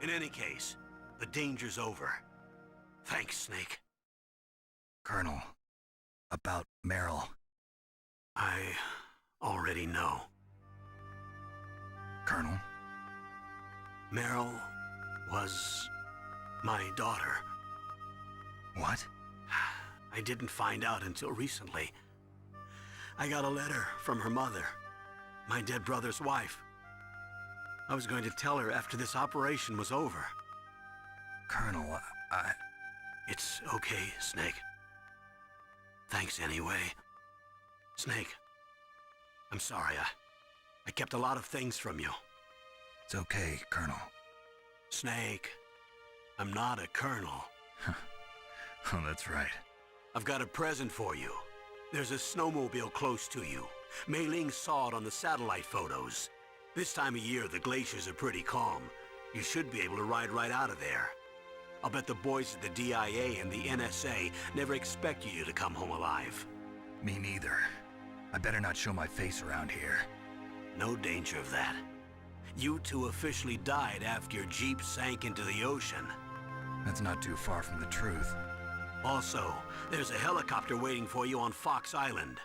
In any case, the danger's over. Thanks, Snake. Colonel, about Meryl. I already know. Colonel? Meryl was my daughter. What? I didn't find out until recently. I got a letter from her mother, my dead brother's wife. I was going to tell her after this operation was over. Colonel, It's okay, Snake. Thanks anyway. Snake, I'm sorry. I kept a lot of things from you. It's okay, Colonel. Snake, I'm not a colonel. Oh, that's right. I've got a present for you. There's a snowmobile close to you. Mei Ling saw it on the satellite photos. This time of year, the glaciers are pretty calm. You should be able to ride right out of there. I'll bet the boys at the DIA and the NSA never expect you to come home alive. Me neither. I better not show my face around here. No danger of that. You two officially died after your Jeep sank into the ocean. That's not too far from the truth. Also, there's a helicopter waiting for you on Fox Island.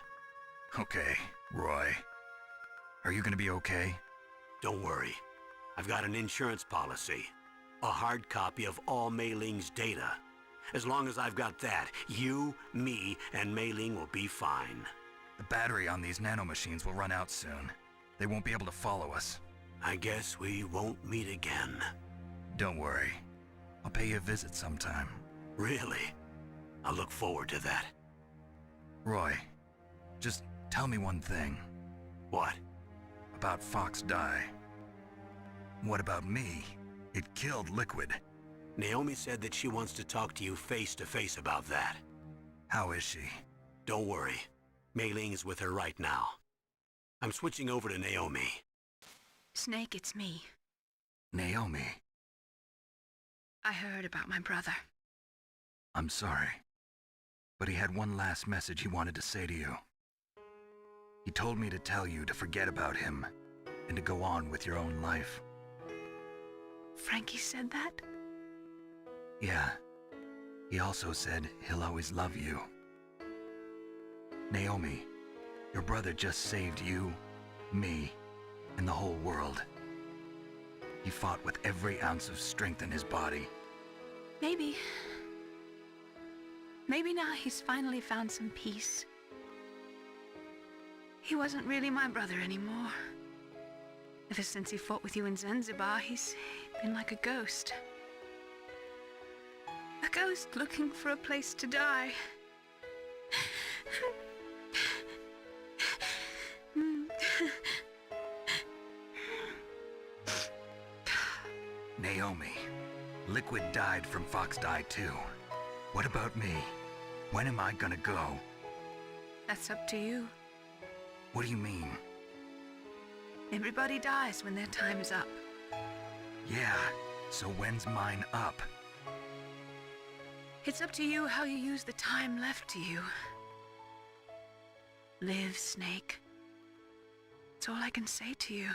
Okay, Roy. Are you gonna be okay? Don't worry. I've got an insurance policy. A hard copy of all Mei Ling's data. As long as I've got that, you, me, and Mei Ling will be fine. The battery on these nanomachines will run out soon. They won't be able to follow us. I guess we won't meet again. Don't worry. I'll pay you a visit sometime. Really? I look forward to that. Roy, just tell me one thing. What? About Fox Die. What about me? It killed Liquid. Naomi said that she wants to talk to you face to face about that. How is she? Don't worry. Mei Ling is with her right now. I'm switching over to Naomi. Snake, it's me. Naomi. I heard about my brother. I'm sorry. But he had one last message he wanted to say to you. He told me to tell you to forget about him and to go on with your own life. Frankie said that? Yeah. He also said he'll always love you. Naomi, your brother just saved you, me, and the whole world. He fought with every ounce of strength in his body. Maybe. Maybe now he's finally found some peace. He wasn't really my brother anymore. Ever since he fought with you in Zanzibar, he's been like a ghost. A ghost looking for a place to die. Naomi, Liquid died from Fox Die too. What about me? When am I gonna go? That's up to you. What do you mean? Everybody dies when their time is up. Yeah, so when's mine up? It's up to you how you use the time left to you. Live, Snake. That's all I can say to you.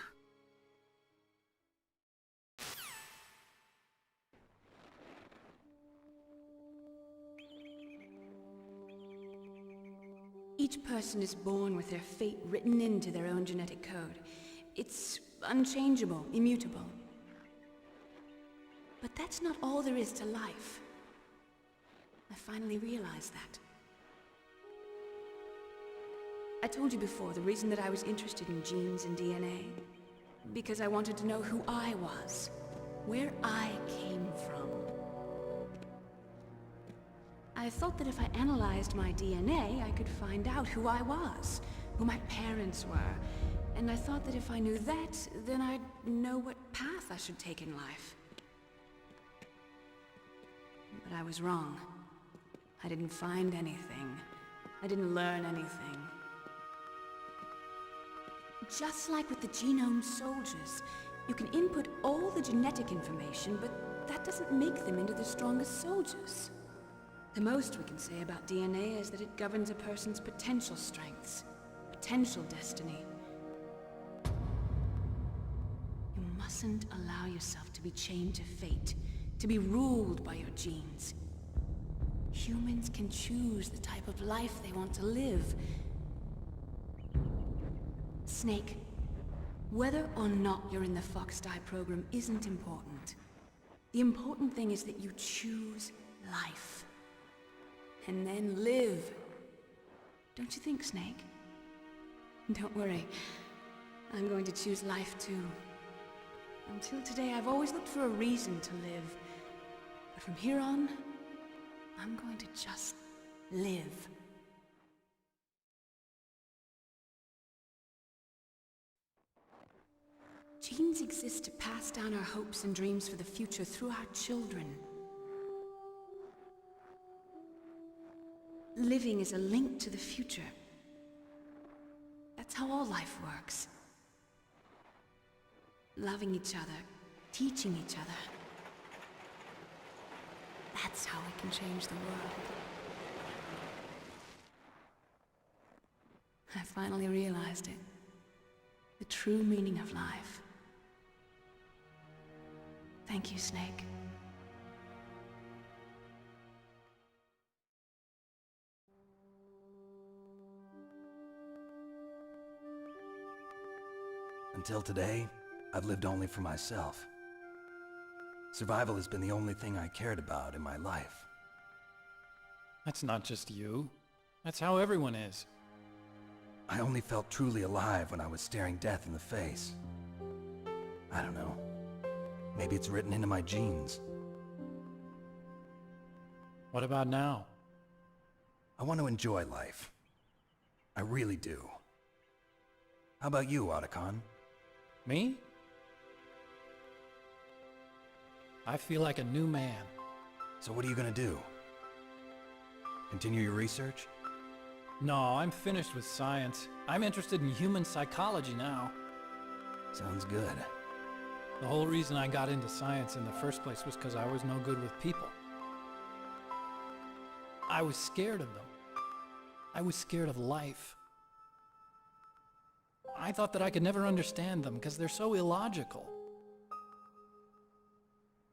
Each person is born with their fate written into their own genetic code. It's unchangeable, immutable. But that's not all there is to life. I finally realized that. I told you before the reason that I was interested in genes and DNA. Because I wanted to know who I was, where I came from. I thought that if I analyzed my DNA, I could find out who I was, who my parents were. And I thought that if I knew that, then I'd know what path I should take in life. But I was wrong. I didn't find anything. I didn't learn anything. Just like with the genome soldiers, you can input all the genetic information, but that doesn't make them into the strongest soldiers. The most we can say about DNA is that it governs a person's potential strengths, potential destiny. You mustn't allow yourself to be chained to fate, to be ruled by your genes. Humans can choose the type of life they want to live. Snake, whether or not you're in the Fox Die program isn't important. The important thing is that you choose life. And then live. Don't you think, Snake? Don't worry. I'm going to choose life too. Until today, I've always looked for a reason to live. But from here on, I'm going to just live. Genes exist to pass down our hopes and dreams for the future through our children. Living is a link to the future. That's how all life works. Loving each other, teaching each other. That's how we can change the world. I finally realized it. The true meaning of life. Thank you, Snake. Until today, I've lived only for myself. Survival has been the only thing I cared about in my life. That's not just you. That's how everyone is. I only felt truly alive when I was staring death in the face. I don't know. Maybe it's written into my genes. What about now? I want to enjoy life. I really do. How about you, Otacon? Me? I feel like a new man. So what are you gonna do? Continue your research? No, I'm finished with science. I'm interested in human psychology now. Sounds good. The whole reason I got into science in the first place was because I was no good with people. I was scared of them. I was scared of life. I thought that I could never understand them because they're so illogical.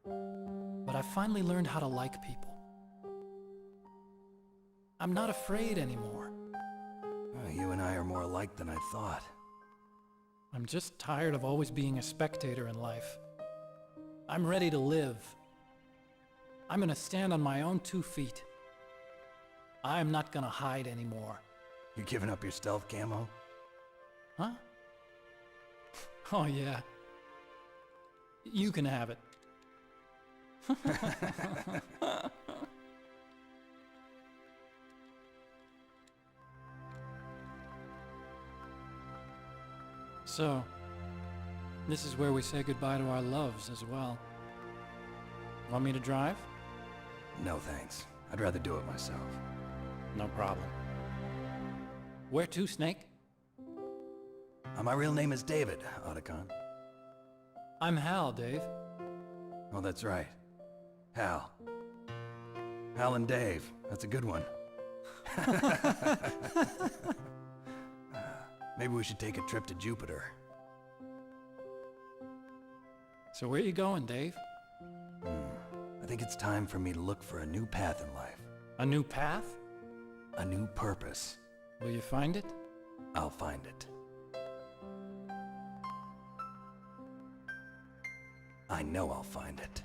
But I finally learned how to like people. I'm not afraid anymore. You and I are more alike than I thought. I'm just tired of always being a spectator in life. I'm ready to live. I'm gonna stand on my own 2 feet. I'm not gonna hide anymore. You giving up your stealth camo? Huh? Oh yeah. You can have it. So, this is where we say goodbye to our loves as well. Want me to drive? No thanks. I'd rather do it myself. No problem. Where to, Snake? My real name is David, Otacon. I'm Hal, Dave. Oh, that's right. Hal. Hal and Dave. That's a good one. Maybe we should take a trip to Jupiter. So where you going, Dave? I think it's time for me to look for a new path in life. A new path? A new purpose. Will you find it? I'll find it. I know I'll find it.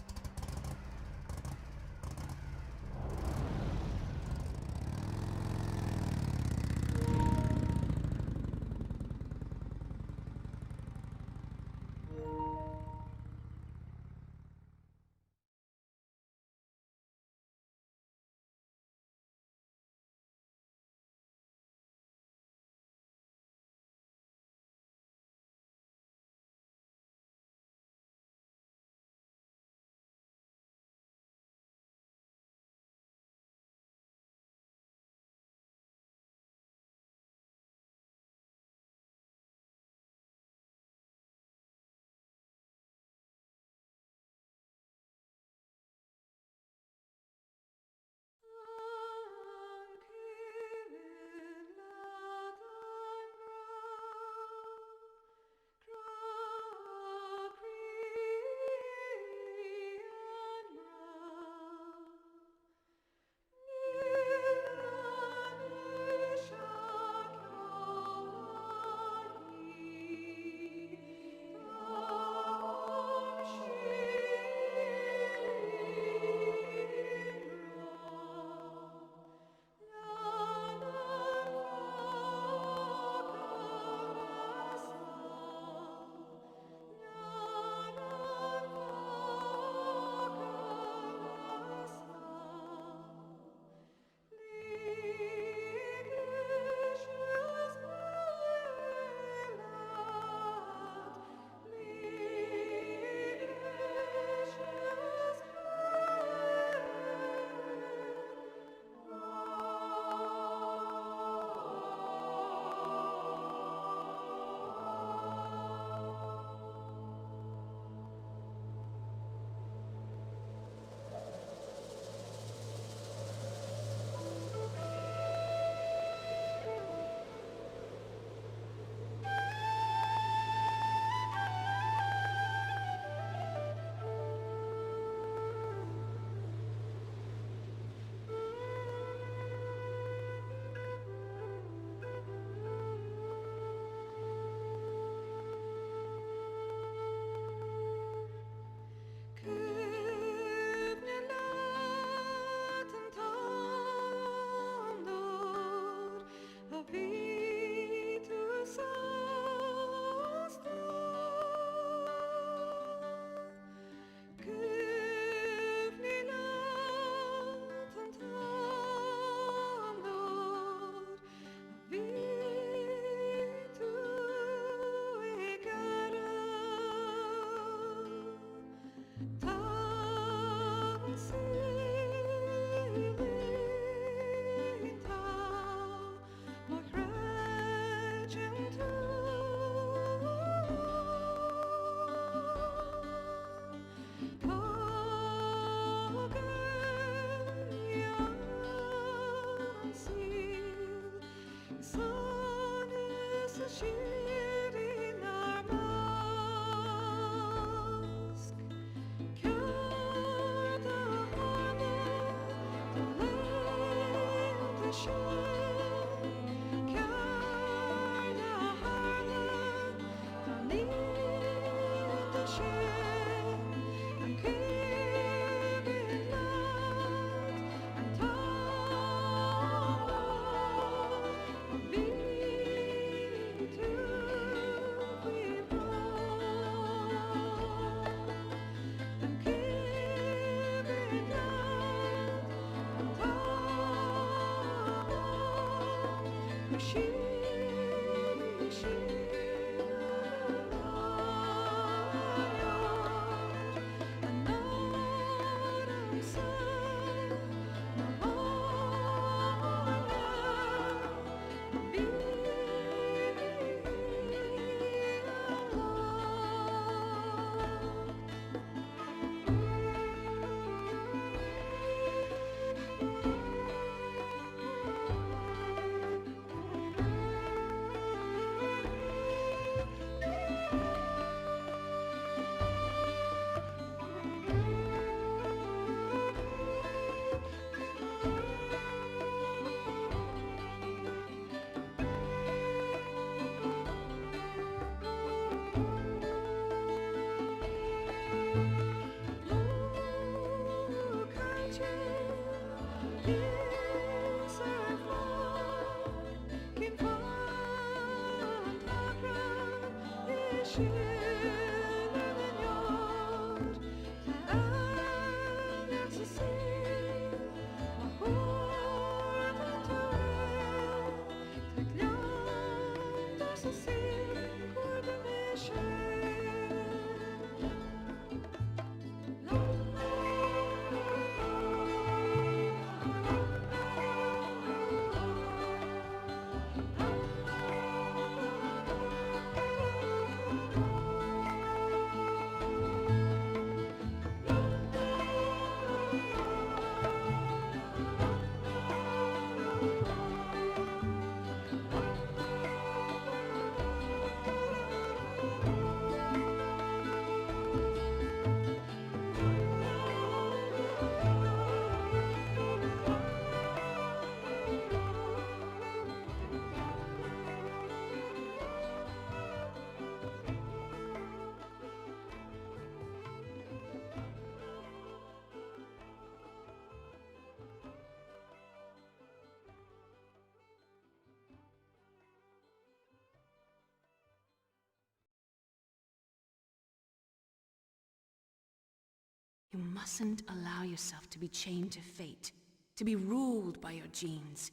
You mustn't allow yourself to be chained to fate, to be ruled by your genes.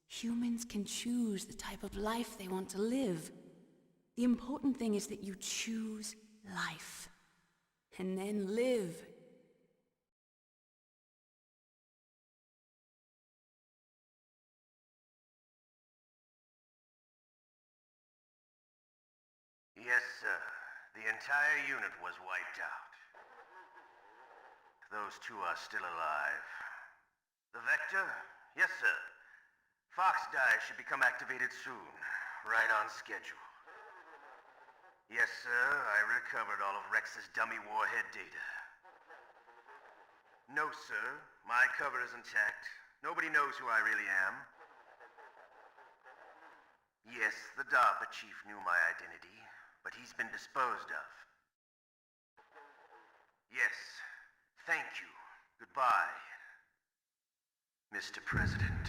Humans can choose the type of life they want to live. The important thing is that you choose life, and then live. Yes, sir. The entire unit was wiped out. Those two are still alive. The Vector? Yes, sir. Fox Die should become activated soon. Right on schedule. Yes, sir. I recovered all of Rex's dummy warhead data. No, sir. My cover is intact. Nobody knows who I really am. Yes, the DARPA chief knew my identity, but he's been disposed of. Yes. Thank you. Goodbye, Mr. President.